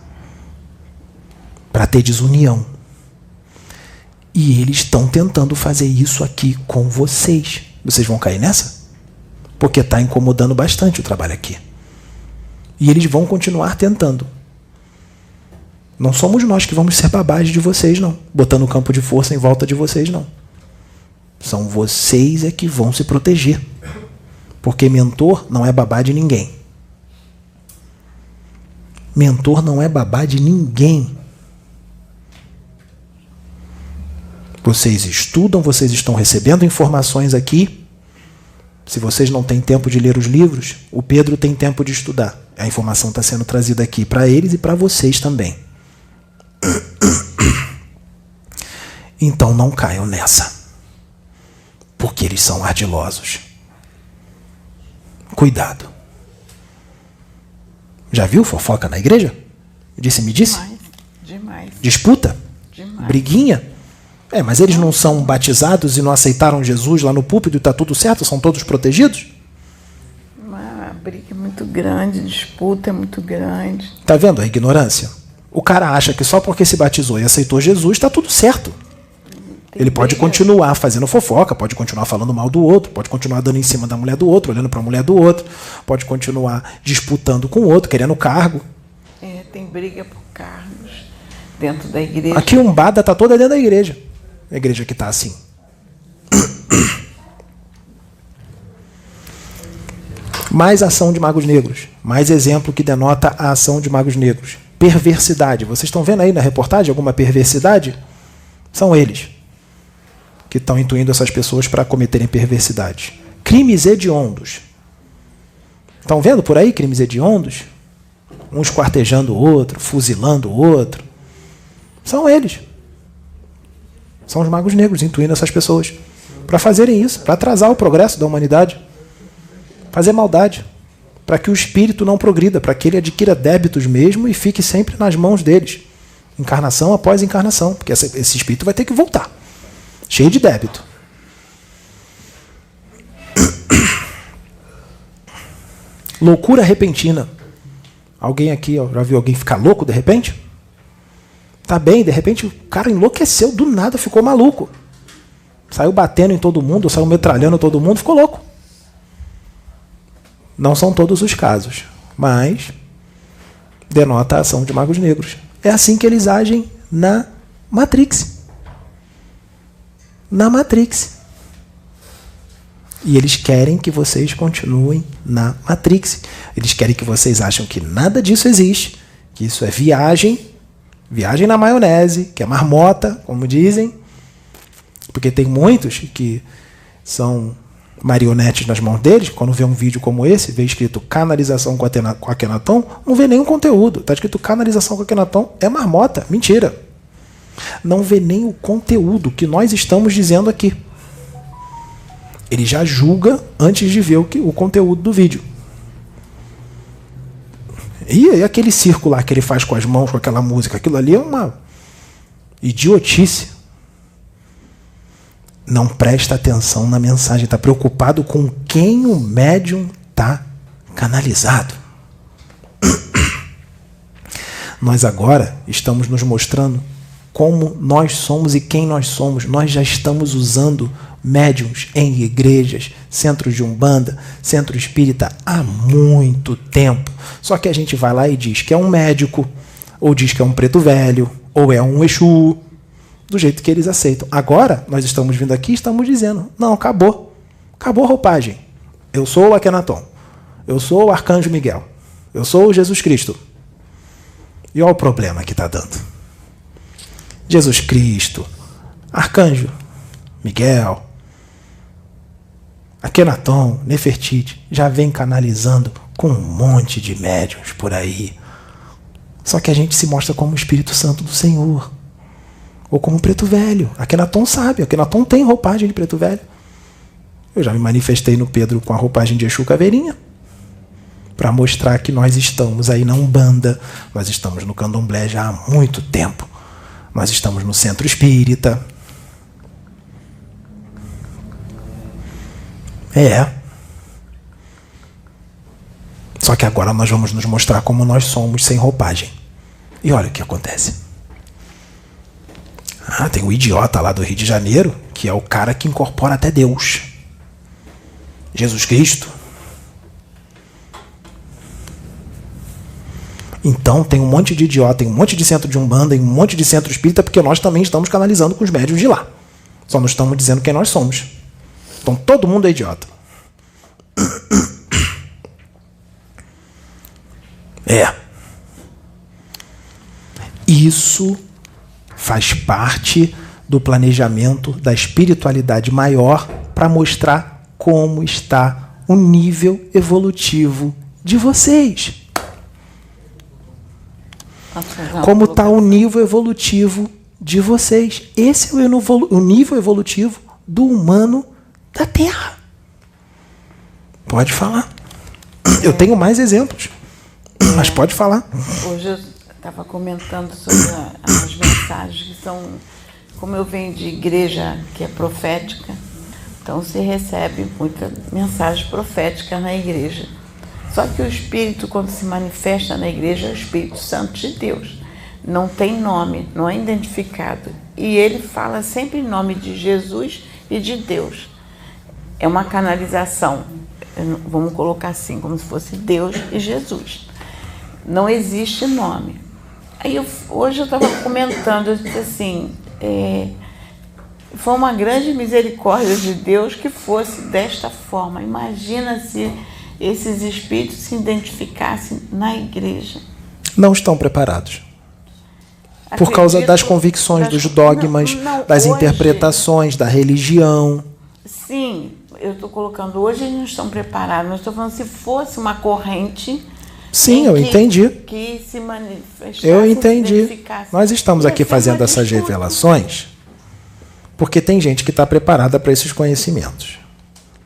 para ter desunião. E eles estão tentando fazer isso aqui com vocês. Vocês vão cair nessa? Porque está incomodando bastante o trabalho aqui. E eles vão continuar tentando. Não somos nós que vamos ser babás de vocês, não. Botando o campo de força em volta de vocês, não. São vocês é que vão se proteger. Porque mentor não é babá de ninguém. Mentor não é babá de ninguém. Vocês estudam, vocês estão recebendo informações aqui. Se vocês não têm tempo de ler os livros, o Pedro tem tempo de estudar. A informação está sendo trazida aqui para eles e para vocês também. Então não caiam nessa. Porque eles são ardilosos. Cuidado. Já viu fofoca na igreja? Me disse? Demais. Disputa? Demais. Briguinha? Mas eles não são batizados e não aceitaram Jesus lá no púlpito e está tudo certo? São todos protegidos? Uma briga muito grande, disputa muito grande. Tá vendo a ignorância? O cara acha que só porque se batizou e aceitou Jesus está tudo certo. Ele pode continuar fazendo fofoca, pode continuar falando mal do outro, pode continuar dando em cima da mulher do outro, olhando para a mulher do outro, pode continuar disputando com o outro, querendo cargo. Tem briga por cargos dentro da igreja. Aqui Umbanda está toda dentro da igreja. A igreja que está assim. Mais ação de magos negros. Mais exemplo que denota a ação de magos negros. Perversidade. Vocês estão vendo aí na reportagem alguma perversidade? São eles que estão intuindo essas pessoas para cometerem perversidade. Crimes hediondos. Estão vendo por aí crimes hediondos? Um esquartejando o outro, fuzilando o outro. São eles. São os magos negros intuindo essas pessoas para fazerem isso, para atrasar o progresso da humanidade, fazer maldade, para que o espírito não progrida, para que ele adquira débitos mesmo e fique sempre nas mãos deles, encarnação após encarnação, porque esse espírito vai ter que voltar, cheio de débito. Loucura repentina. Alguém aqui já viu alguém ficar louco de repente? Tá bem, de repente o cara enlouqueceu, do nada ficou maluco. Saiu batendo em todo mundo, saiu metralhando todo mundo, ficou louco. Não são todos os casos, mas denota a ação de magos negros. É assim que eles agem na Matrix. Na Matrix. E eles querem que vocês continuem na Matrix. Eles querem que vocês achem que nada disso existe, que isso é viagem na maionese, que é marmota, como dizem, porque tem muitos que são marionetes nas mãos deles, quando vê um vídeo como esse, vê escrito canalização com Akhenaton, não vê nenhum conteúdo. Está escrito canalização com Akhenaton, é marmota, mentira. Não vê nem o conteúdo que nós estamos dizendo aqui. Ele já julga antes de ver o conteúdo do vídeo. E aquele círculo lá que ele faz com as mãos, com aquela música, aquilo ali é uma idiotice. Não presta atenção na mensagem, está preocupado com quem o médium está canalizado. Nós agora estamos nos mostrando como nós somos e quem nós somos. Nós já estamos usando médiums em igrejas, centros de umbanda, centro espírita há muito tempo. Só que a gente vai lá e diz que é um médico, ou diz que é um preto velho, ou é um Exu, do jeito que eles aceitam. Agora, nós estamos vindo aqui e estamos dizendo, não, acabou. Acabou a roupagem. Eu sou o Akhenaton. Eu sou o Arcanjo Miguel. Eu sou o Jesus Cristo. E olha o problema que está dando. Jesus Cristo, Arcanjo Miguel, Akhenaton, Nefertiti, já vem canalizando com um monte de médiuns por aí. Só que a gente se mostra como o Espírito Santo do Senhor. Ou como Preto Velho. Akhenaton sabe, Akhenaton tem roupagem de Preto Velho. Eu já me manifestei no Pedro com a roupagem de Exu Caveirinha, para mostrar que nós estamos aí na Umbanda, nós estamos no Candomblé já há muito tempo. Nós estamos no Centro Espírita. Só que agora nós vamos nos mostrar como nós somos sem roupagem. E olha o que acontece. Tem um idiota lá do Rio de Janeiro, que é o cara que incorpora até Deus. Jesus Cristo. Então tem um monte de idiota, tem um monte de centro de Umbanda, tem um monte de centro espírita, porque nós também estamos canalizando com os médiuns de lá. Só não estamos dizendo quem nós somos. Então todo mundo é idiota. Isso faz parte do planejamento da espiritualidade maior para mostrar como está o nível evolutivo de vocês. Como está o nível evolutivo de vocês. Esse é o nível evolutivo do humano da Terra. Pode falar. Eu tenho mais exemplos, mas pode falar. Hoje eu estava comentando sobre as mensagens que são, como eu venho de igreja que é profética, então se recebe muita mensagem profética na igreja. Só que o Espírito, quando se manifesta na igreja, é o Espírito Santo de Deus. Não tem nome, não é identificado. E ele fala sempre em nome de Jesus e de Deus. É uma canalização, vamos colocar assim, como se fosse Deus e Jesus. Não existe nome. Aí hoje eu estava comentando, eu disse assim, foi uma grande misericórdia de Deus que fosse desta forma. Imagina se esses espíritos se identificassem na igreja. Não estão preparados. Por causa das convicções, dos dogmas, das interpretações, da religião. Sim, eu estou colocando, hoje eles não estão preparados, mas estou falando se fosse uma corrente. Sim, eu entendi. Que se manifestasse. Eu entendi. Nós estamos aqui fazendo essas revelações porque tem gente que está preparada para esses conhecimentos.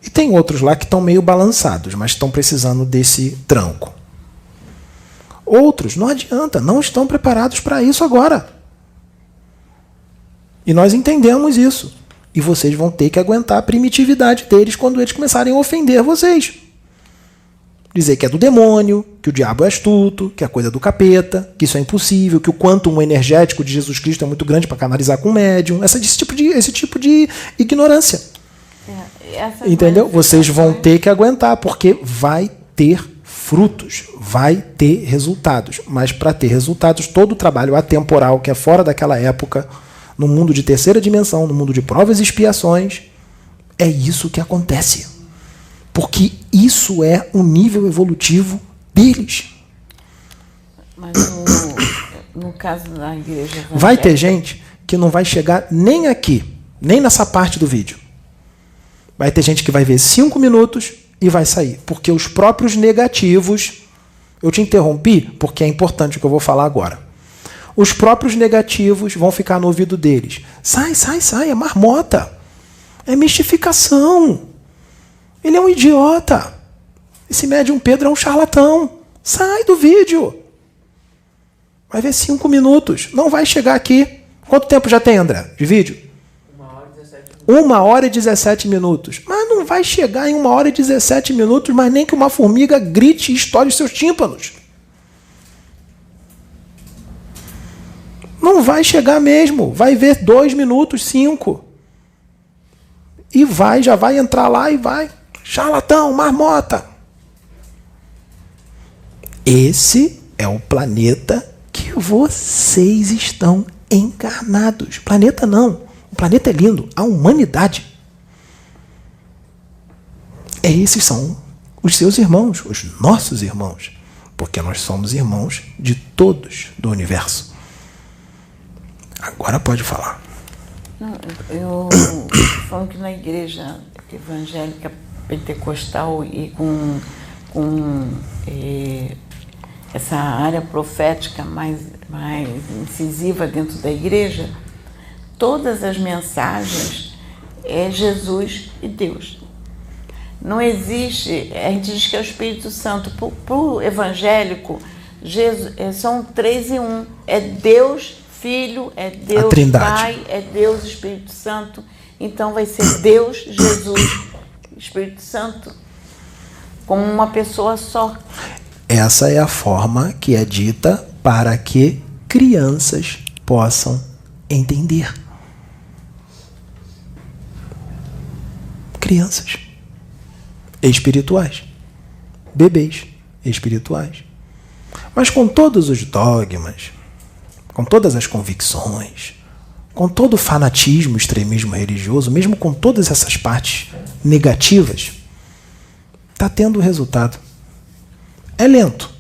E tem outros lá que estão meio balançados, mas estão precisando desse tranco. Outros, não adianta, não estão preparados para isso agora. E nós entendemos isso. E vocês vão ter que aguentar a primitividade deles quando eles começarem a ofender vocês. Dizer que é do demônio, que o diabo é astuto, que é coisa do capeta, que isso é impossível, que o quantum energético de Jesus Cristo é muito grande para canalizar com o médium. Esse tipo de ignorância. Entendeu? Vocês vão ter que aguentar, porque vai ter frutos, vai ter resultados. Mas para ter resultados, todo o trabalho atemporal, que é fora daquela época, no mundo de terceira dimensão, no mundo de provas e expiações, é isso que acontece. Porque isso é o nível evolutivo deles. Mas no caso da igreja... Vai ter gente que não vai chegar nem aqui, nem nessa parte do vídeo. Vai ter gente que vai ver 5 minutos e vai sair. Porque os próprios negativos... Eu te interrompi porque é importante o que eu vou falar agora. Os próprios negativos vão ficar no ouvido deles. Sai, é marmota. É mistificação. Ele é um idiota. Esse médium Pedro é um charlatão. Sai do vídeo. Vai ver 5 minutos. Não vai chegar aqui. Quanto tempo já tem, André, de vídeo? 1h17 minutos. Mas não vai chegar em 1h17 minutos, mas nem que uma formiga grite e estoure os seus tímpanos. Não vai chegar mesmo. Vai ver 2 minutos, 5. E já vai entrar lá e vai. Charlatão, marmota. Esse é o planeta que vocês estão encarnados. Planeta não. O planeta é lindo. A humanidade. Esses são os seus irmãos, os nossos irmãos. Porque nós somos irmãos de todos do universo. Agora pode falar. Não, eu falando que na igreja evangélica pentecostal e com essa área profética mais incisiva dentro da igreja, todas as mensagens é Jesus e Deus. Não existe, a gente diz que é o Espírito Santo. Para o evangélico, Jesus, são 3 em 1. É Deus Filho, é Deus Pai, é Deus Espírito Santo. Então vai ser Deus, Jesus, Espírito Santo, como uma pessoa só. Essa é a forma que é dita para que crianças possam entender. Crianças espirituais, bebês espirituais, mas com todos os dogmas, com todas as convicções, com todo o fanatismo, extremismo religioso, mesmo com todas essas partes negativas, está tendo resultado. É lento,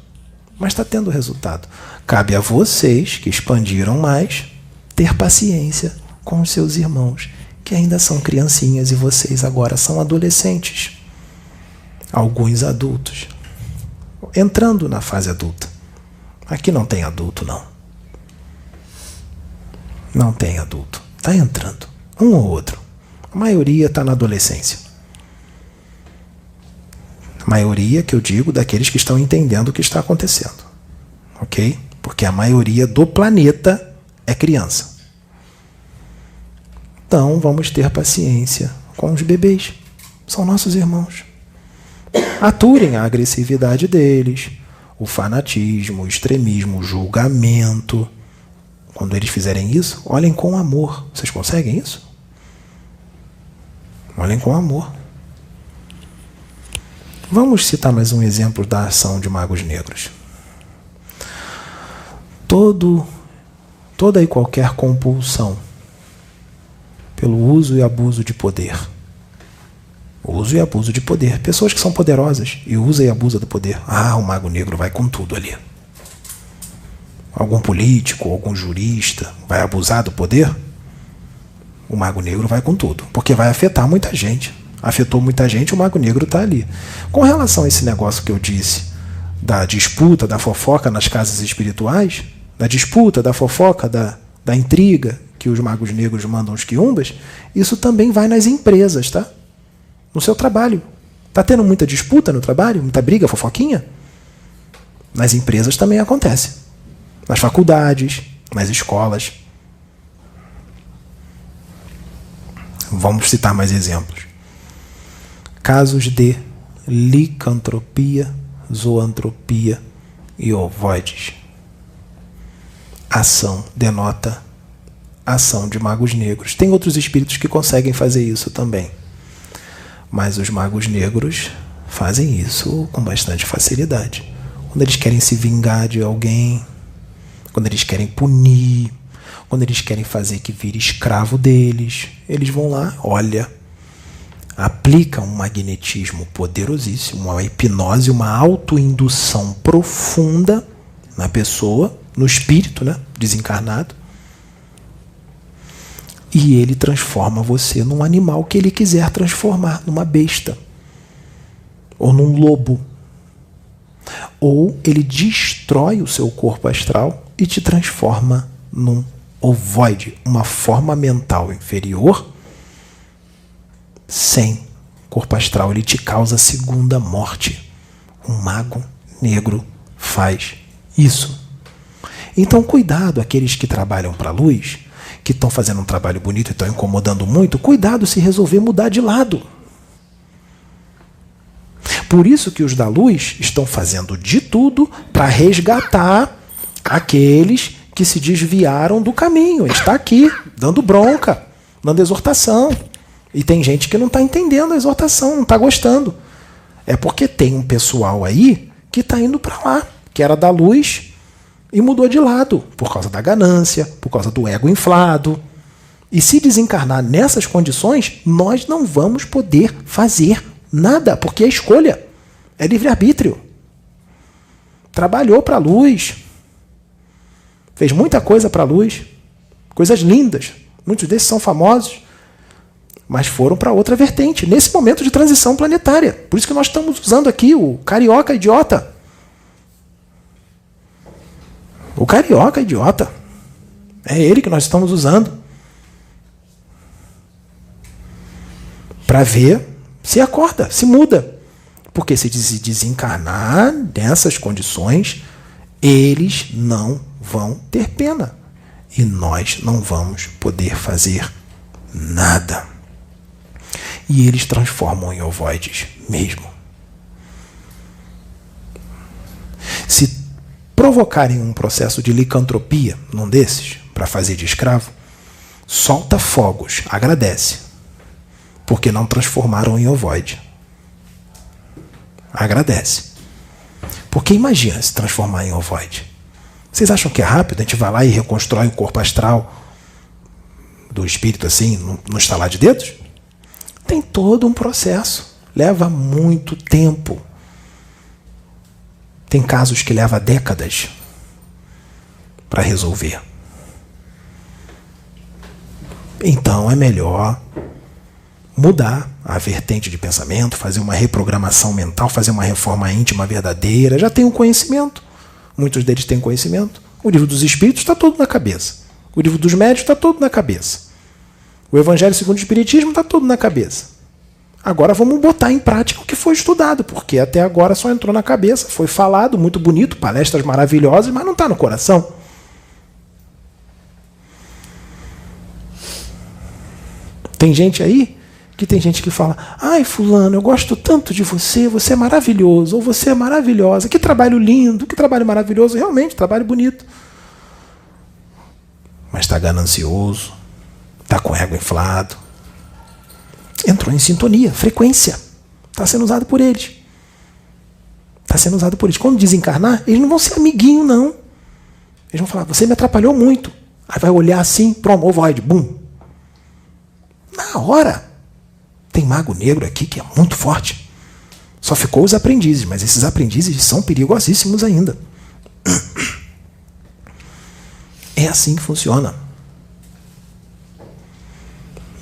mas está tendo resultado. Cabe a vocês, que expandiram mais, ter paciência com os seus irmãos, que ainda são criancinhas e vocês agora são adolescentes. Alguns adultos. Entrando na fase adulta. Aqui não tem adulto, não. Não tem adulto. Está entrando. Um ou outro. A maioria está na adolescência. A maioria, que eu digo, daqueles que estão entendendo o que está acontecendo. Ok? Porque a maioria do planeta é criança. Então, vamos ter paciência com os bebês. São nossos irmãos. Aturem a agressividade deles, o fanatismo, o extremismo, o julgamento. Quando eles fizerem isso, olhem com amor. Vocês conseguem isso? Olhem com amor. Vamos citar mais um exemplo da ação de magos negros. Toda e qualquer compulsão pelo uso e abuso de poder. Uso e abuso de poder. Pessoas que são poderosas e usam e abusam do poder. O mago negro vai com tudo ali. Algum político, algum jurista vai abusar do poder? O mago negro vai com tudo. Porque vai afetar muita gente. Afetou muita gente, o mago negro está ali. Com relação a esse negócio que eu disse, da disputa, da fofoca nas casas espirituais, da disputa, da fofoca, da intriga que os magos negros mandam os quiumbas, isso também vai nas empresas, tá? No seu trabalho. Está tendo muita disputa no trabalho? Muita briga, fofoquinha? Nas empresas também acontece. Nas faculdades, nas escolas. Vamos citar mais exemplos. Casos de licantropia, zoantropia e ovoides. Ação denota ação de magos negros. Tem outros espíritos que conseguem fazer isso também. Mas os magos negros fazem isso com bastante facilidade. Quando eles querem se vingar de alguém, quando eles querem punir, quando eles querem fazer que vire escravo deles, eles vão lá, aplicam um magnetismo poderosíssimo, uma hipnose, uma autoindução profunda na pessoa, no espírito, né, desencarnado, e ele transforma você num animal que ele quiser transformar, numa besta, ou num lobo. Ou ele destrói o seu corpo astral e te transforma num ovoide, uma forma mental inferior, sem corpo astral. Ele te causa segunda morte. Um mago negro faz isso. Então, cuidado, aqueles que trabalham para a luz, que estão fazendo um trabalho bonito e estão incomodando muito, cuidado se resolver mudar de lado. Por isso que os da luz estão fazendo de tudo para resgatar aqueles que se desviaram do caminho. Ele está aqui, dando bronca, dando exortação. E tem gente que não está entendendo a exortação, não está gostando. É porque tem um pessoal aí que está indo para lá, que era da luz, e mudou de lado por causa da ganância, por causa do ego inflado. E se desencarnar nessas condições, nós não vamos poder fazer nada, porque a escolha é livre-arbítrio. Trabalhou para a luz, fez muita coisa para a luz, coisas lindas, muitos desses são famosos, mas foram para outra vertente, nesse momento de transição planetária. Por isso que nós estamos usando aqui o carioca idiota. O carioca idiota. É ele que nós estamos usando. Para ver se acorda, se muda. Porque se desencarnar nessas condições, eles não vão ter pena. E nós não vamos poder fazer nada. E eles transformam em ovoides mesmo. Se provocarem um processo de licantropia num desses, para fazer de escravo, solta fogos, agradece, porque não transformaram em ovoide. Agradece. Porque imagina se transformar em ovoide. Vocês acham que é rápido? A gente vai lá e reconstrói o corpo astral do espírito assim, no estalar de dedos? Tem todo um processo. Leva muito tempo. Tem casos que levam décadas para resolver. Então é melhor mudar a vertente de pensamento, fazer uma reprogramação mental, fazer uma reforma íntima verdadeira. Já tem um conhecimento. Muitos deles têm conhecimento. O livro dos Espíritos está todo na cabeça. O livro dos Médiuns está todo na cabeça. O Evangelho segundo o Espiritismo está todo na cabeça. Agora vamos botar em prática o que foi estudado, porque até agora só entrou na cabeça, foi falado, muito bonito, palestras maravilhosas, mas não está no coração. Tem gente aí que tem gente que fala: ai, fulano, eu gosto tanto de você, você é maravilhoso, ou você é maravilhosa, que trabalho lindo, que trabalho maravilhoso, realmente, trabalho bonito. Mas está ganancioso, está com o ego inflado, entrou em sintonia, frequência, está sendo usado por eles. Está sendo usado por eles. Quando desencarnar, eles não vão ser amiguinho, não. Eles vão falar: você me atrapalhou muito. Aí vai olhar assim, pronto, ovoide, bum. Na hora. Tem mago negro aqui que é muito forte. Só ficou os aprendizes, mas esses aprendizes são perigosíssimos ainda. É assim que funciona.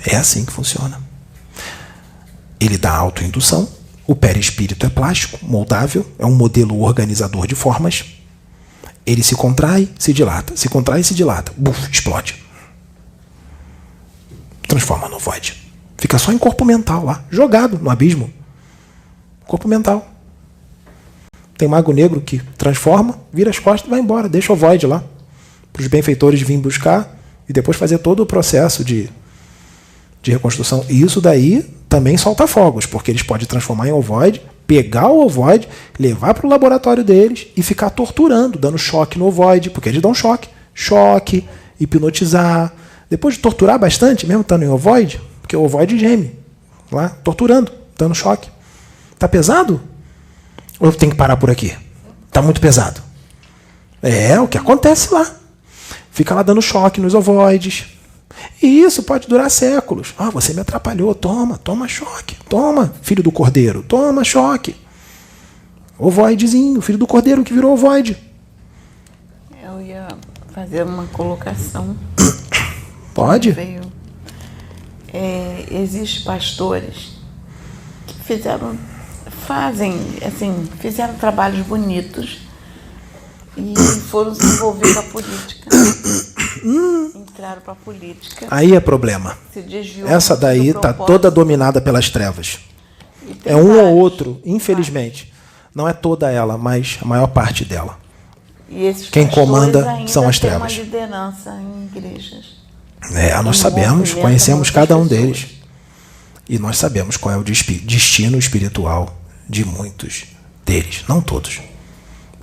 É assim que funciona. Ele dá autoindução. O perispírito é plástico, moldável, é um modelo organizador de formas. Ele se contrai, se dilata. Se contrai, se dilata. Buf, explode. Transforma no void. Fica só em corpo mental lá, jogado no abismo. Corpo mental. Tem mago negro que transforma, vira as costas e vai embora. Deixa o void lá. Para os benfeitores virem buscar e depois fazer todo o processo de reconstrução. E isso daí também solta fogos, porque eles podem transformar em ovoide, pegar o ovoide, levar para o laboratório deles e ficar torturando, dando choque no ovoide, porque eles dão choque. Choque, hipnotizar. Depois de torturar bastante, mesmo estando em ovoide, porque o ovoide geme, lá, torturando, dando choque. Tá pesado? Ou tem que parar por aqui? Tá muito pesado. É o que acontece lá. Fica lá dando choque nos ovoides. E isso pode durar séculos. Ah, você me atrapalhou, toma choque. Toma, filho do cordeiro, toma choque. Ovoidezinho, filho do cordeiro que virou ovoide. Eu ia fazer uma colocação. Pode? Existem pastores que fizeram trabalhos bonitos e foram se envolver com a política. Entraram para a política. Aí é problema. Se desviou. Essa daí está toda dominada pelas trevas. É um ou outro, infelizmente. Não é toda ela, mas a maior parte dela. E esses quem comanda são as trevas. Tem uma liderança em igrejas. Nós sabemos, conhecemos cada um deles. E nós sabemos qual é o destino espiritual de muitos deles. Não todos.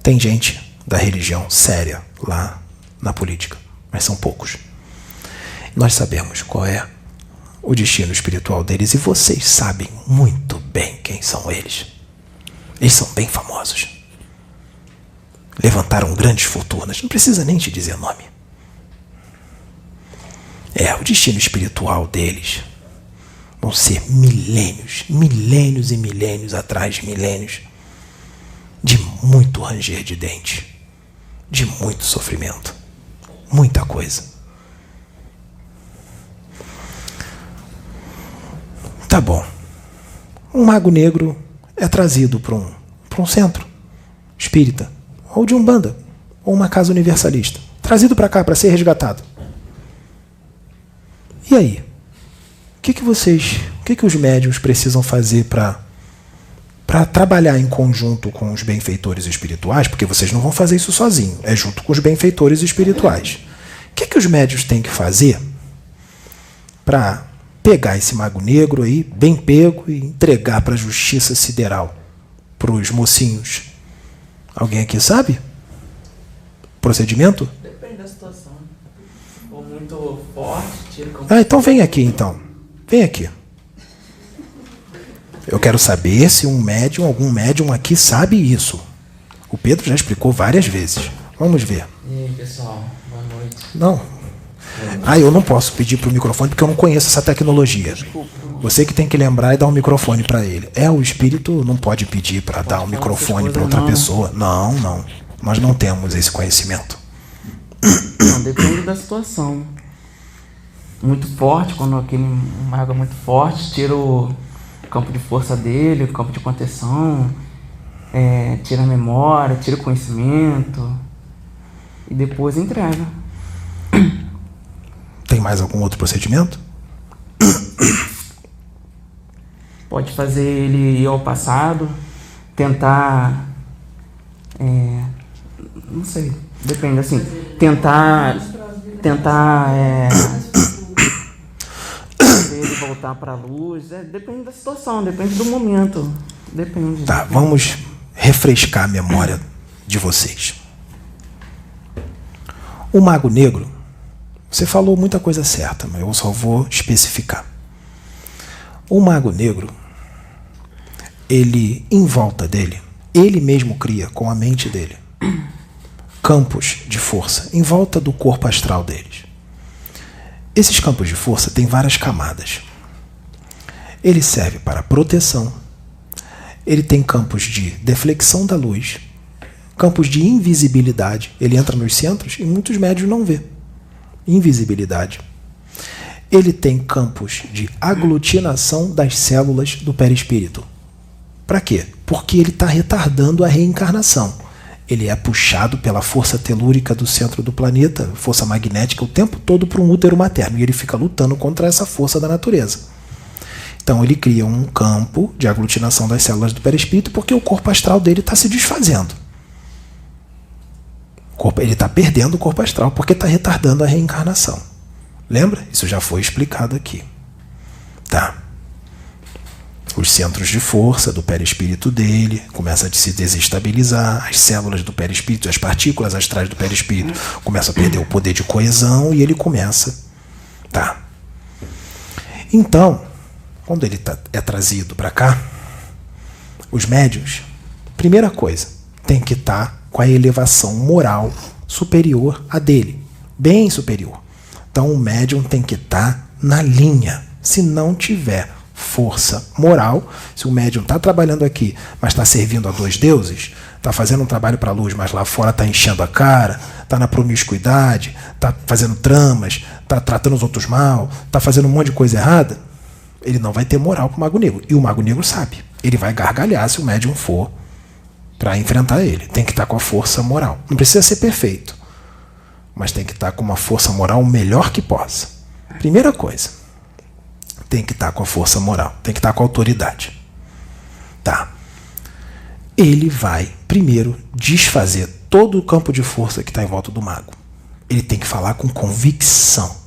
Tem gente da religião séria lá na política, mas são poucos. Nós sabemos qual é o destino espiritual deles e vocês sabem muito bem quem são eles. Eles são bem famosos. levantaram grandes fortunas, não precisa nem te dizer nome. O destino espiritual deles vão ser milênios, milênios e milênios atrás de milênios de muito ranger de dente, de muito sofrimento, muita coisa. Tá bom. Um mago negro é trazido para um centro espírita, ou de umbanda, ou uma casa universalista. Trazido para cá para ser resgatado. E aí? O que os médiuns precisam fazer para trabalhar em conjunto com os benfeitores espirituais? Porque vocês não vão fazer isso sozinhos, é junto com os benfeitores espirituais. O que os médiuns têm que fazer para pegar esse mago negro aí, bem pego, e entregar para a justiça sideral, para os mocinhos? Alguém aqui sabe? Procedimento? Depende da situação. Se for muito forte, tira o... Então vem aqui então. Vem aqui. Eu quero saber se algum médium aqui sabe isso. O Pedro já explicou várias vezes. Vamos ver. E aí, pessoal? Boa noite. Não. Eu não posso pedir para o microfone porque eu não conheço essa tecnologia. Você que tem que lembrar e dar um microfone para ele. O espírito não pode pedir para dar um microfone para outra pessoa. Não. Nós não temos esse conhecimento. Não, depende da situação. Muito forte, quando aquele mago é muito forte, tira o campo de força dele, o campo de contenção, tira a memória, tira o conhecimento e depois entrega. Tem mais algum outro procedimento? Pode fazer ele ir ao passado, tentar... não sei, depende, assim, tentar ele voltar para a luz, depende da situação, depende do momento, depende. Tá, vamos refrescar a memória de vocês. O mago negro, você falou muita coisa certa, mas eu só vou especificar. O mago negro, ele, em volta dele, ele mesmo cria com a mente dele campos de força em volta do corpo astral deles. Esses campos de força têm várias camadas. Ele serve para proteção, ele tem campos de deflexão da luz, campos de invisibilidade. Ele entra nos centros e muitos médiuns não vê. Invisibilidade. Ele tem campos de aglutinação das células do perispírito. Para quê? Porque ele está retardando a reencarnação. Ele é puxado pela força telúrica do centro do planeta, força magnética, o tempo todo para um útero materno. E ele fica lutando contra essa força da natureza. Então ele cria um campo de aglutinação das células do perispírito porque o corpo astral dele está se desfazendo. Ele está perdendo o corpo astral porque está retardando a reencarnação. Lembra? Isso já foi explicado aqui. Tá. Os centros de força do perispírito dele começam a se desestabilizar, as células do perispírito, as partículas astrais do perispírito começam a perder o poder de coesão e ele começa. Tá. Então, quando ele é trazido para cá, os médiuns, primeira coisa, tem que estar com a elevação moral superior à dele, bem superior. Então o médium tem que estar na linha. Se não tiver força moral, se o médium está trabalhando aqui, mas está servindo a dois deuses, está fazendo um trabalho para a luz, mas lá fora está enchendo a cara, está na promiscuidade, está fazendo tramas, está tratando os outros mal, está fazendo um monte de coisa errada, ele não vai ter moral para o mago negro. E o mago negro sabe. Ele vai gargalhar se o médium for para enfrentar ele. Tem que estar com a força moral. Não precisa ser perfeito, mas tem que estar com uma força moral o melhor que possa. Primeira coisa, tem que estar com a força moral, tem que estar com a autoridade. Tá. Ele vai, primeiro, desfazer todo o campo de força que está em volta do mago. Ele tem que falar com convicção.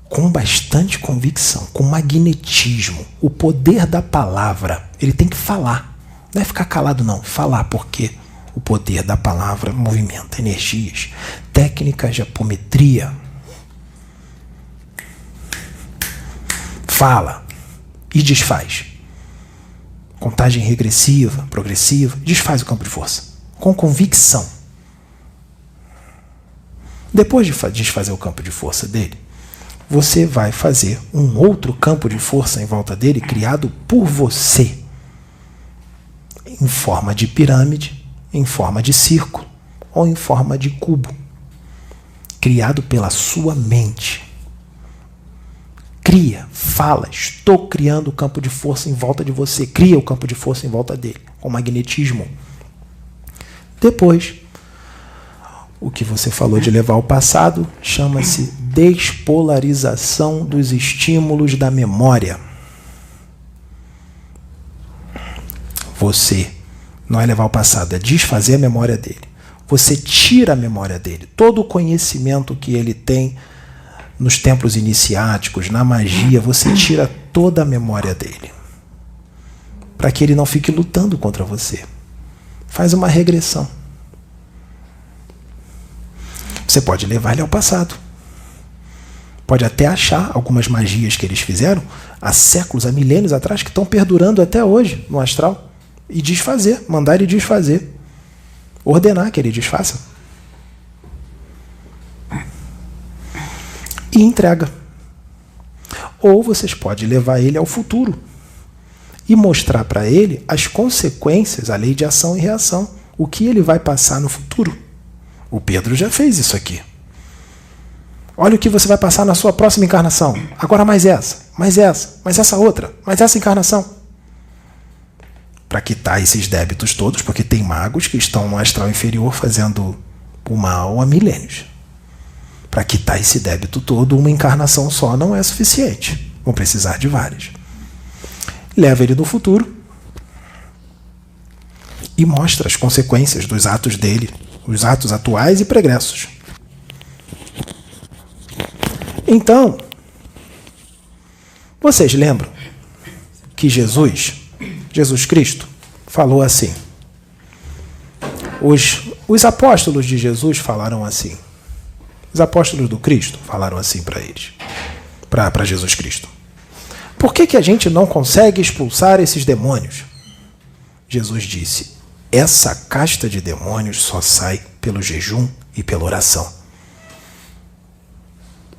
Com bastante convicção, com magnetismo. O poder da palavra. Ele tem que falar. Não é ficar calado, não. Falar, porque o poder da palavra movimenta energias. Técnicas de apometria. Fala e desfaz. Contagem regressiva, progressiva, desfaz o campo de força. com convicção. Depois de desfazer o campo de força dele, você vai fazer um outro campo de força em volta dele, criado por você, em forma de pirâmide, em forma de círculo ou em forma de cubo, criado pela sua mente. Cria, fala, estou criando o campo de força em volta de você. Cria o campo de força em volta dele, com magnetismo. Depois, o que você falou de levar ao passado chama-se despolarização dos estímulos da memória. Você não é levar ao passado, é desfazer a memória dele. Você tira a memória dele. Todo o conhecimento que ele tem nos templos iniciáticos, na magia, você tira toda a memória dele. Para que ele não fique lutando contra você. Faz uma regressão. Você pode levar ele ao passado. Pode até achar algumas magias que eles fizeram há séculos, há milênios atrás, que estão perdurando até hoje no astral. E desfazer, mandar ele desfazer. Ordenar que ele desfaça. E entrega. Ou vocês podem levar ele ao futuro e mostrar para ele as consequências, a lei de ação e reação, o que ele vai passar no futuro. O Pedro já fez isso aqui. Olha o que você vai passar na sua próxima encarnação. Agora mais essa, mais essa outra, mais essa encarnação. Para quitar esses débitos todos, porque tem magos que estão no astral inferior fazendo o mal há milênios. Para quitar esse débito todo, uma encarnação só não é suficiente. Vão precisar de várias. Leva ele no futuro e mostra as consequências dos atos dele, os atos atuais e pregressos. Então, vocês lembram que Jesus Cristo falou assim. Os apóstolos de Jesus falaram assim. Os apóstolos do Cristo falaram assim para eles, para Jesus Cristo. Por que a gente não consegue expulsar esses demônios? Jesus disse, essa casta de demônios só sai pelo jejum e pela oração.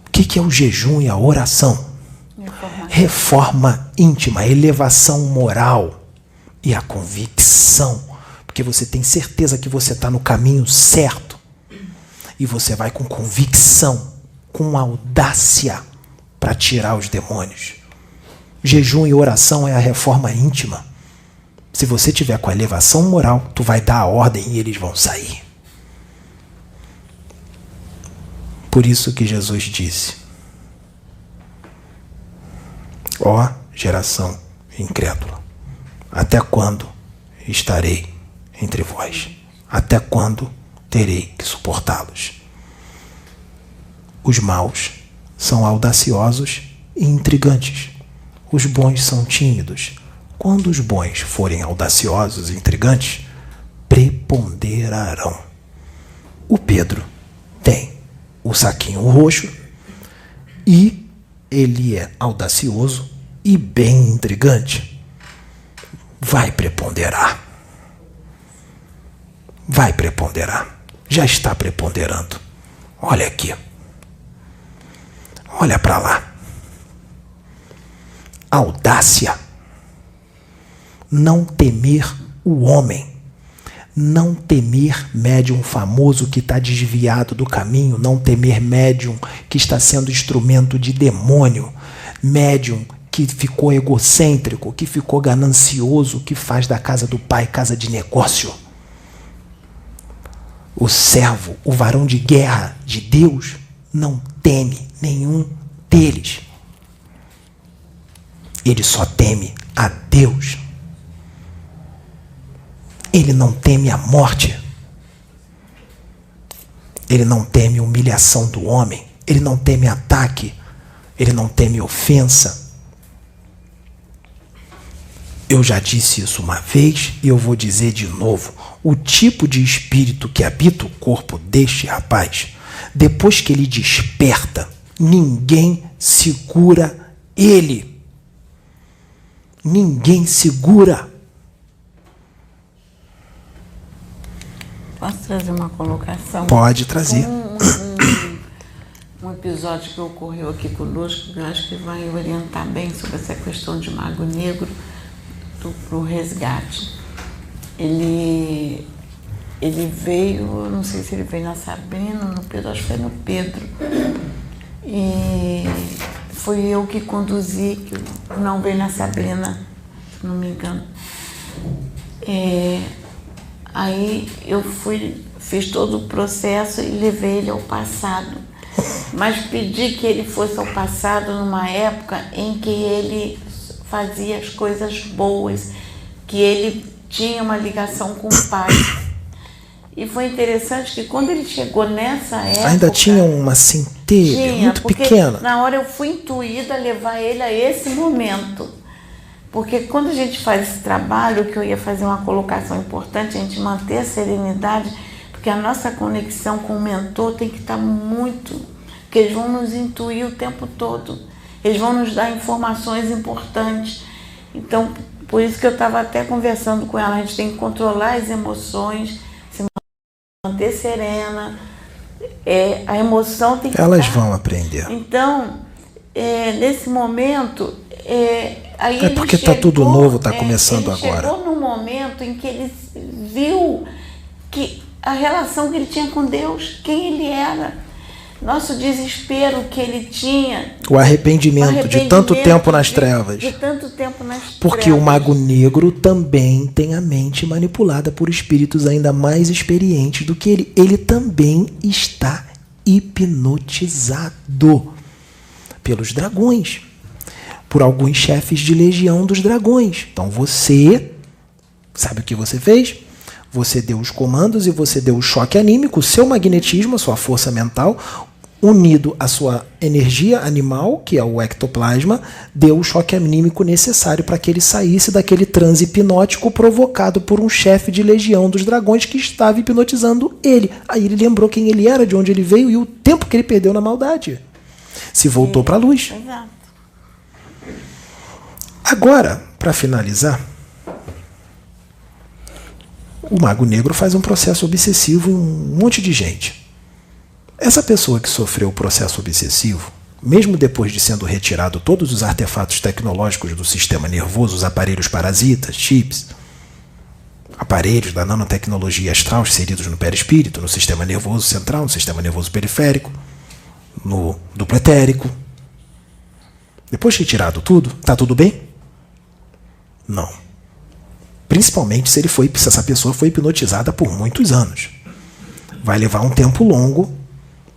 O que é o jejum e a oração? Reforma íntima, elevação moral e a convicção. Porque você tem certeza que você está no caminho certo. E você vai com convicção, com audácia para tirar os demônios. Jejum e oração é a reforma íntima. Se você tiver com a elevação moral, tu vai dar a ordem e eles vão sair. Por isso que Jesus disse, ó geração incrédula, até quando estarei entre vós? Até quando terei que suportá-los? Os maus são audaciosos e intrigantes. Os bons são tímidos. Quando os bons forem audaciosos e intrigantes, preponderarão. O Pedro tem o saquinho roxo e ele é audacioso e bem intrigante. Vai preponderar. Vai preponderar. Já está preponderando. Olha aqui. Olha para lá. Audácia. Não temer o homem. Não temer médium famoso que está desviado do caminho. Não temer médium que está sendo instrumento de demônio. Médium que ficou egocêntrico, que ficou ganancioso, que faz da casa do pai casa de negócio. O servo, o varão de guerra de Deus, não teme nenhum deles. Ele só teme a Deus. Ele não teme a morte. Ele não teme humilhação do homem. Ele não teme ataque. Ele não teme ofensa. Eu já disse isso uma vez e eu vou dizer de novo. O tipo de espírito que habita o corpo deste rapaz, depois que ele desperta, ninguém segura ele. Ninguém segura. Posso trazer uma colocação? Pode trazer. Um episódio que ocorreu aqui conosco, que eu acho que vai orientar bem sobre essa questão de Mago Negro para o resgate. Ele veio, não sei se ele veio na Sabrina, no Pedro, acho que foi no Pedro. E foi eu que conduzi, que não veio na Sabrina, se não me engano. Aí eu fiz todo o processo e levei ele ao passado. Mas pedi que ele fosse ao passado numa época em que ele fazia as coisas boas, que ele tinha uma ligação com o pai. E foi interessante que quando ele chegou nessa época... Ainda tinha uma centelha muito pequena. Na hora eu fui intuída a levar ele a esse momento. Porque quando a gente faz esse trabalho, que eu ia fazer uma colocação importante, a gente manter a serenidade, porque a nossa conexão com o mentor tem que estar muito... Porque eles vão nos intuir o tempo todo. Eles vão nos dar informações importantes. Então, por isso que eu estava até conversando com ela, a gente tem que controlar as emoções, se manter serena. A emoção tem que Elas vão aprender. Então, nesse momento... Aí porque está tudo novo, está começando agora. Chegou num momento em que ele viu que a relação que ele tinha com Deus, quem ele era, nosso desespero que ele tinha. O arrependimento de tanto tempo nas trevas. De tanto tempo nas trevas. Porque o Mago Negro também tem a mente manipulada por espíritos ainda mais experientes do que ele. Ele também está hipnotizado pelos dragões, por alguns chefes de legião dos dragões. Então você, sabe o que você fez? Você deu os comandos e você deu o choque anímico, o seu magnetismo, a sua força mental, unido à sua energia animal, que é o ectoplasma, deu o choque anímico necessário para que ele saísse daquele transe hipnótico provocado por um chefe de legião dos dragões que estava hipnotizando ele. Aí ele lembrou quem ele era, de onde ele veio e o tempo que ele perdeu na maldade. Se voltou para a luz. Exato. Agora, para finalizar, o Mago Negro faz um processo obsessivo em um monte de gente. Essa pessoa que sofreu o processo obsessivo, mesmo depois de sendo retirado todos os artefatos tecnológicos do sistema nervoso, os aparelhos parasitas, chips, aparelhos da nanotecnologia astral inseridos no perispírito, no sistema nervoso central, no sistema nervoso periférico, no duplo etérico, depois de retirado tudo, está tudo bem? Não. Principalmente se essa pessoa foi hipnotizada por muitos anos. Vai levar um tempo longo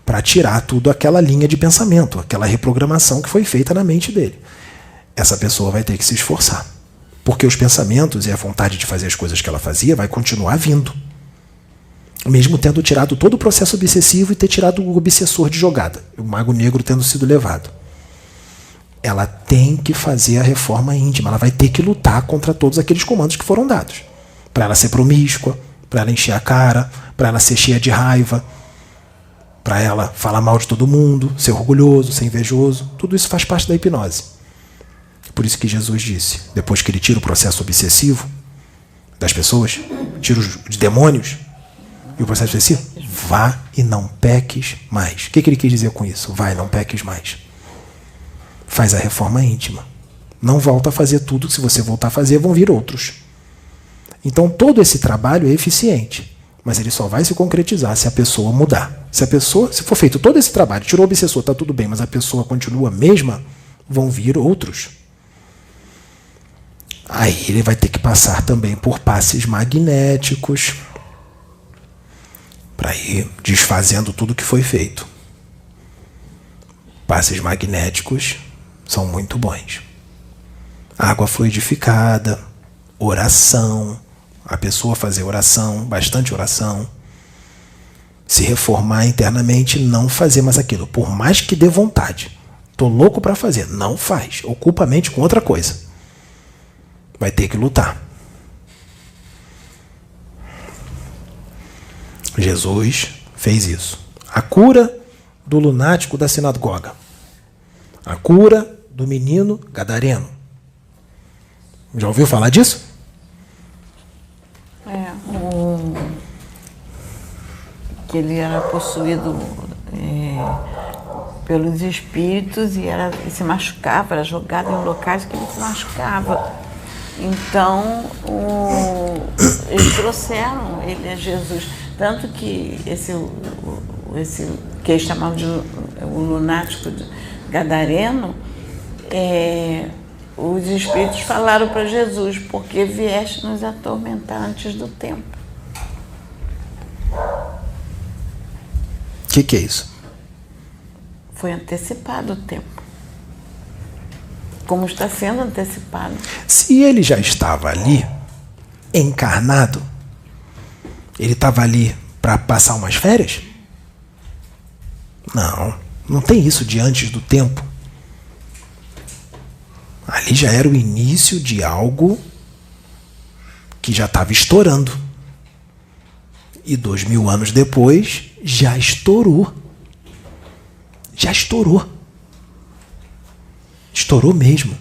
para tirar tudo aquela linha de pensamento, aquela reprogramação que foi feita na mente dele. Essa pessoa vai ter que se esforçar. Porque os pensamentos e a vontade de fazer as coisas que ela fazia vai continuar vindo. Mesmo tendo tirado todo o processo obsessivo e ter tirado o obsessor de jogada, o Mago Negro tendo sido levado. Ela tem que fazer a reforma íntima, ela vai ter que lutar contra todos aqueles comandos que foram dados. Para ela ser promíscua, para ela encher a cara, para ela ser cheia de raiva, para ela falar mal de todo mundo, ser orgulhoso, ser invejoso. Tudo isso faz parte da hipnose. Por isso que Jesus disse, depois que ele tira o processo obsessivo das pessoas, tira os demônios, e o processo obsessivo, vá e não peques mais. O que ele quis dizer com isso? Vá e não peques mais. Faz a reforma íntima. Não volta a fazer tudo, se você voltar a fazer, vão vir outros. Então todo esse trabalho é eficiente, mas ele só vai se concretizar se a pessoa mudar. Se for feito todo esse trabalho, tirou o obsessor, está tudo bem, mas a pessoa continua a mesma, vão vir outros. Aí ele vai ter que passar também por passes magnéticos para ir desfazendo tudo que foi feito. Passes magnéticos são muito bons. Água fluidificada, oração, a pessoa fazer oração, bastante oração, se reformar internamente, não fazer mais aquilo, por mais que dê vontade. Tô louco para fazer, não faz, ocupa a mente com outra coisa. Vai ter que lutar. Jesus fez isso. A cura do lunático da sinagoga. A cura do menino gadareno. Já ouviu falar disso? que ele era possuído pelos espíritos e se machucava, era jogado em locais que ele se machucava. Então, eles trouxeram ele a Jesus. Tanto que esse que eles chamavam de o lunático gadareno, os espíritos falaram para Jesus: porque vieste nos atormentar antes do tempo. O que é isso? Foi antecipado o tempo. Como está sendo antecipado. Se ele já estava ali, encarnado, ele estava ali para passar umas férias? Não tem isso de antes do tempo. Ali já era o início de algo que já estava estourando. E 2000 anos depois, já estourou. Já estourou. Estourou mesmo.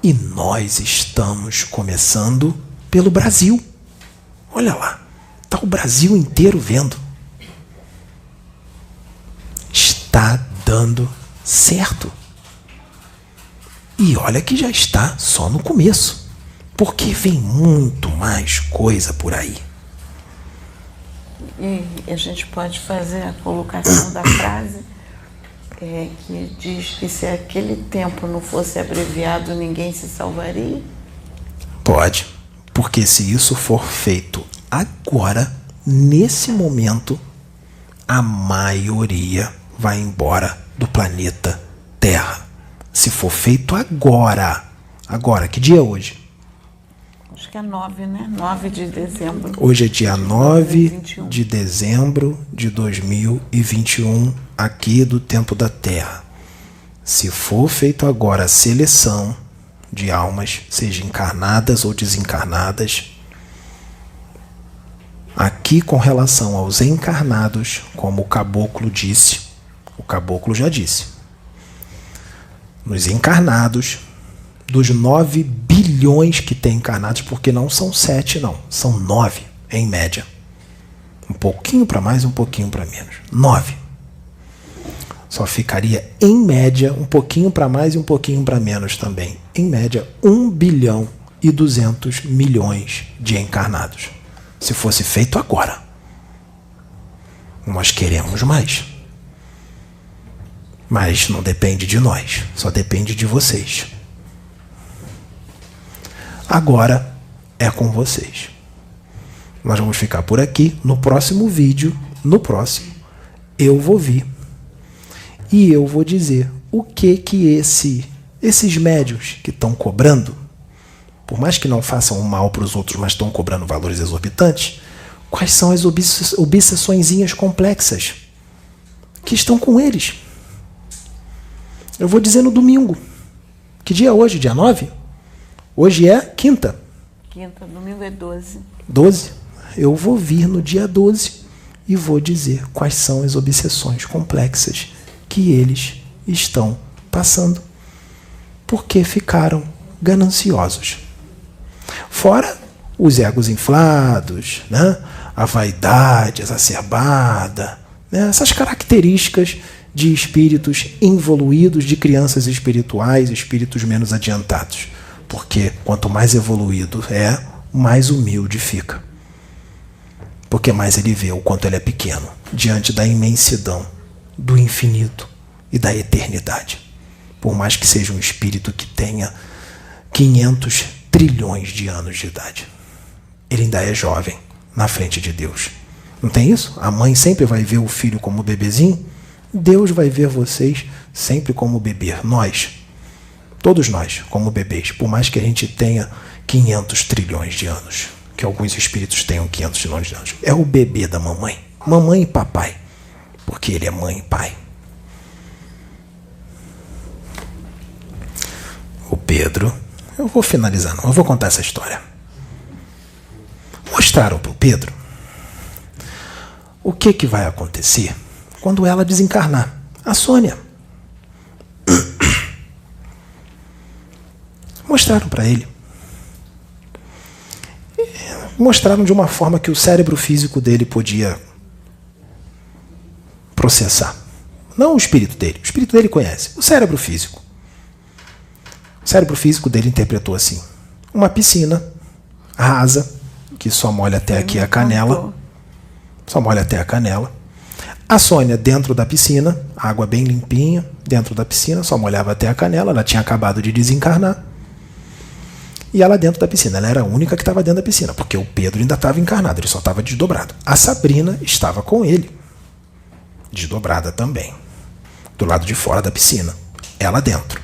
E nós estamos começando pelo Brasil. Olha lá. Está o Brasil inteiro vendo. Está dando certo. E olha que já está só no começo. Porque vem muito mais coisa por aí. E a gente pode fazer a colocação da frase que diz que se aquele tempo não fosse abreviado, ninguém se salvaria? Pode, porque se isso for feito agora, nesse momento, a maioria vai embora do planeta Terra. Se for feito agora. Agora, que dia é hoje? Acho que é 9, né? 9 de dezembro. Hoje é dia 9 de dezembro de 2021, aqui do tempo da Terra. Se for feito agora a seleção de almas, seja encarnadas ou desencarnadas, aqui com relação aos encarnados, como o caboclo disse, o caboclo já disse, nos encarnados, dos 9 bilhões que tem encarnados, porque não são 7 não, são 9 em média. Um pouquinho para mais, um pouquinho para menos. 9. Só ficaria em média um pouquinho para mais e um pouquinho para menos também. Em média 1 bilhão e 200 milhões de encarnados. Se fosse feito agora. Nós queremos mais. Mas não depende de nós, só depende de vocês. Agora é com vocês. Nós vamos ficar por aqui. No próximo vídeo, eu vou vir. E eu vou dizer o que esses médiuns que estão cobrando, por mais que não façam um mal para os outros, mas estão cobrando valores exorbitantes, quais são as obsessõezinhas complexas que estão com eles. Eu vou dizer no domingo. Que dia é hoje? Dia 9? Hoje é quinta. Quinta, domingo é 12. 12? Eu vou vir no dia 12 e vou dizer quais são as obsessões complexas que eles estão passando. Porque ficaram gananciosos. Fora os egos inflados, né? A vaidade exacerbada, né? Essas características de espíritos evoluídos, de crianças espirituais, espíritos menos adiantados. Porque quanto mais evoluído é, mais humilde fica. Porque mais ele vê o quanto ele é pequeno, diante da imensidão, do infinito e da eternidade. Por mais que seja um espírito que tenha 500 trilhões de anos de idade. Ele ainda é jovem, na frente de Deus. Não tem isso? A mãe sempre vai ver o filho como bebezinho. Deus vai ver vocês sempre como bebê. Nós. Todos nós, como bebês, por mais que a gente tenha 500 trilhões de anos, que alguns espíritos tenham 500 trilhões de anos, é o bebê da mamãe, mamãe e papai, porque ele é mãe e pai. O Pedro, eu vou finalizar não, eu vou contar essa história. Mostraram para o Pedro o que vai acontecer quando ela desencarnar, a Sônia. Mostraram para ele. Mostraram de uma forma que o cérebro físico dele podia processar. Não o espírito dele. O espírito dele conhece. O cérebro físico. O cérebro físico dele interpretou assim: uma piscina rasa, que só molha até aqui a canela. Só molha até a canela. A Sônia dentro da piscina, água bem limpinha, dentro da piscina, só molhava até a canela, ela tinha acabado de desencarnar. E ela dentro da piscina, ela era a única que estava dentro da piscina, porque o Pedro ainda estava encarnado, ele só estava desdobrado. A Sabrina estava com ele, desdobrada também, do lado de fora da piscina, ela dentro.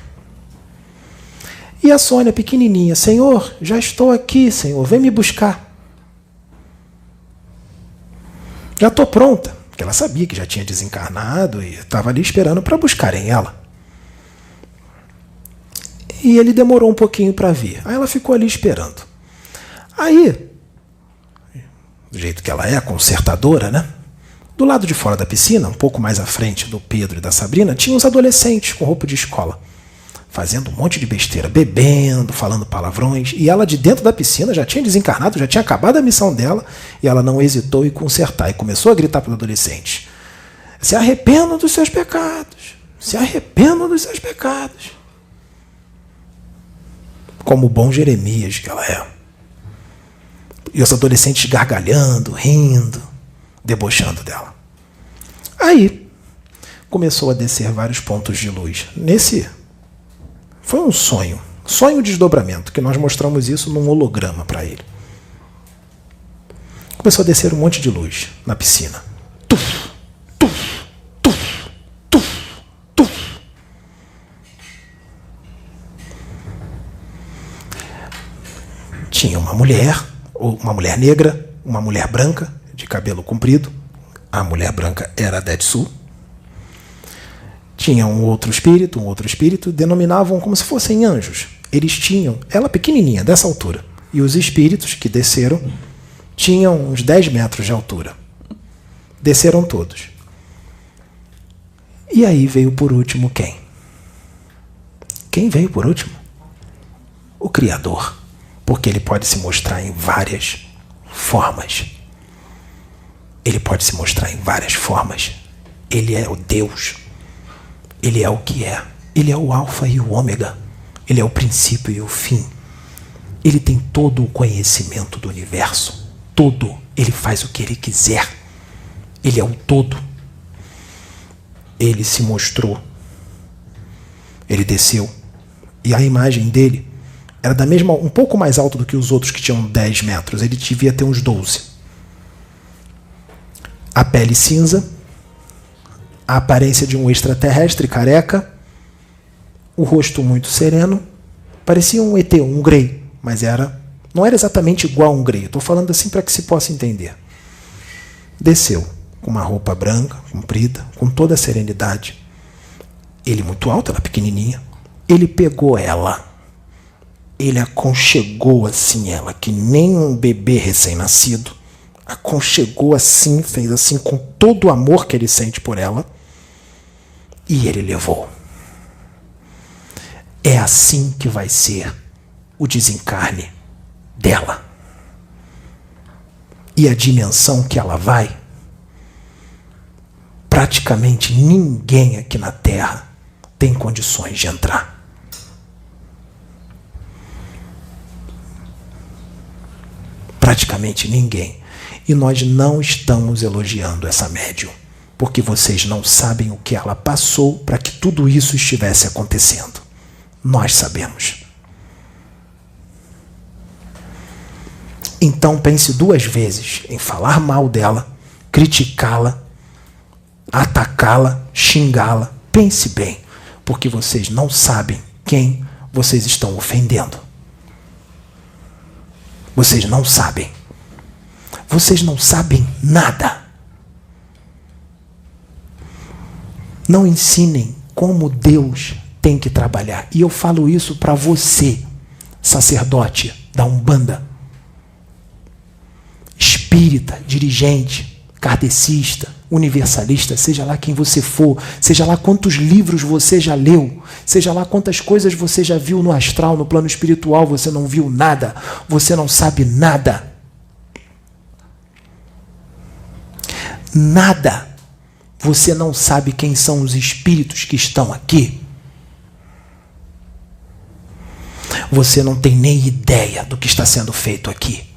E a Sônia pequenininha: Senhor, já estou aqui, Senhor, vem me buscar. Já estou pronta, porque ela sabia que já tinha desencarnado e estava ali esperando para buscarem ela. E ele demorou um pouquinho para vir. Aí ela ficou ali esperando. Aí, do jeito que ela é, consertadora, né? Do lado de fora da piscina, um pouco mais à frente do Pedro e da Sabrina, tinha uns adolescentes com roupa de escola, fazendo um monte de besteira, bebendo, falando palavrões. E ela de dentro da piscina já tinha desencarnado, já tinha acabado a missão dela, e ela não hesitou em consertar. E começou a gritar para os adolescentes: se arrependam dos seus pecados, se arrependam dos seus pecados. Como o bom Jeremias que ela é. E os adolescentes gargalhando, rindo, debochando dela. Aí, começou a descer vários pontos de luz. Foi um sonho de desdobramento, que nós mostramos isso num holograma para ele. Começou a descer um monte de luz na piscina. Tuf, tuf, tuf, tuf, tuf. Tinha uma mulher negra, uma mulher branca, de cabelo comprido. A mulher branca era a Detsu. Tinha um outro espírito, denominavam como se fossem anjos. Eles tinham, ela pequenininha, dessa altura. E os espíritos que desceram tinham uns 10 metros de altura. Desceram todos. E aí veio por último quem? Quem veio por último? O Criador. Porque ele pode se mostrar em várias formas. Ele pode se mostrar em várias formas. Ele é o Deus. Ele é o que é. Ele é o alfa e o ômega. Ele é o princípio e o fim. Ele tem todo o conhecimento do universo. Todo. Ele faz o que ele quiser. Ele é o todo. Ele se mostrou. Ele desceu. E a imagem dele era da mesma, um pouco mais alto do que os outros que tinham 10 metros. Ele devia ter uns 12. A pele cinza, a aparência de um extraterrestre careca, o rosto muito sereno, parecia um ET, um Grey, mas não era exatamente igual a um Grey. Estou falando assim para que se possa entender. Desceu com uma roupa branca, comprida, com toda a serenidade. Ele muito alto, ela pequenininha. Ele pegou ela. Ele aconchegou assim ela, que nem um bebê recém-nascido. Aconchegou assim, fez assim com todo o amor que ele sente por ela. E ele levou. É assim que vai ser o desencarne dela. E a dimensão que ela vai, praticamente ninguém aqui na Terra tem condições de entrar. Praticamente ninguém. E nós não estamos elogiando essa médium, porque vocês não sabem o que ela passou para que tudo isso estivesse acontecendo. Nós sabemos. Então pense 2 vezes em falar mal dela, criticá-la, atacá-la, xingá-la. Pense bem, porque vocês não sabem quem vocês estão ofendendo. Vocês não sabem. Vocês não sabem nada. Não ensinem como Deus tem que trabalhar. E eu falo isso para você, sacerdote da Umbanda, espírita, dirigente, kardecista, universalista, seja lá quem você for, seja lá quantos livros você já leu, seja lá quantas coisas você já viu no astral, no plano espiritual, você não viu nada, você não sabe nada. Nada. Você não sabe quem são os espíritos que estão aqui. Você não tem nem ideia do que está sendo feito aqui.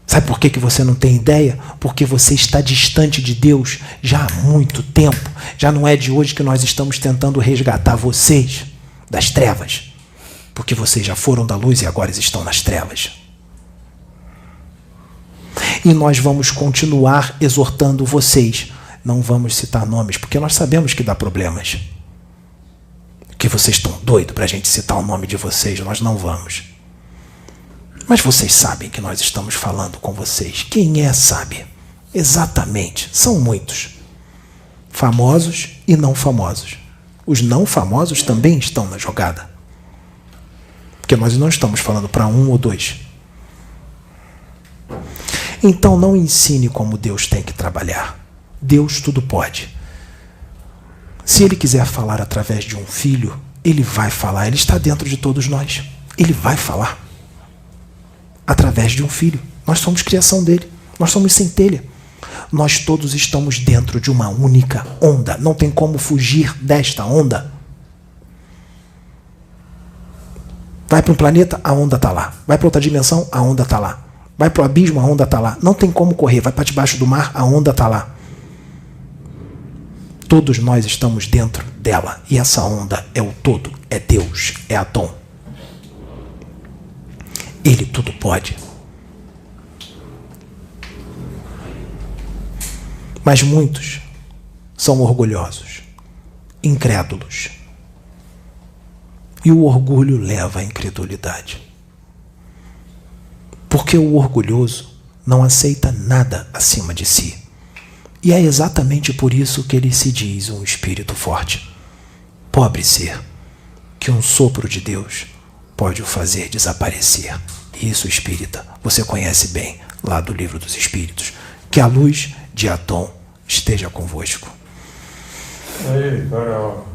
Sabe por que você não tem ideia? Porque você está distante de Deus já há muito tempo. Já não é de hoje que nós estamos tentando resgatar vocês das trevas. Porque vocês já foram da luz e agora estão nas trevas. E nós vamos continuar exortando vocês. Não vamos citar nomes, porque nós sabemos que dá problemas. Que vocês estão doidos para a gente citar o nome de vocês, nós não vamos. Mas vocês sabem que nós estamos falando com vocês. Quem é sabe? Exatamente, são muitos. Famosos e não famosos. Os não famosos também estão na jogada. Porque nós não estamos falando para um ou dois. Então não ensine como Deus tem que trabalhar. Deus tudo pode. Se Ele quiser falar através de um filho, Ele vai falar. Ele está dentro de todos nós. Ele vai falar através de um filho. Nós somos criação dele. Nós somos centelha. Nós todos estamos dentro de uma única onda. Não tem como fugir desta onda. Vai para um planeta, a onda está lá. Vai para outra dimensão, a onda está lá. Vai para o abismo, a onda está lá. Não tem como correr. Vai para debaixo do mar, a onda está lá. Todos nós estamos dentro dela. E essa onda é o todo. É Deus. É Adão. Ele tudo pode. Mas muitos são orgulhosos, incrédulos. E o orgulho leva à incredulidade. Porque o orgulhoso não aceita nada acima de si. E é exatamente por isso que ele se diz um espírito forte. Pobre ser, que um sopro de Deus pode o fazer desaparecer. Isso, espírita, você conhece bem lá do Livro dos Espíritos. Que a luz de Adão esteja convosco. Aí, cara.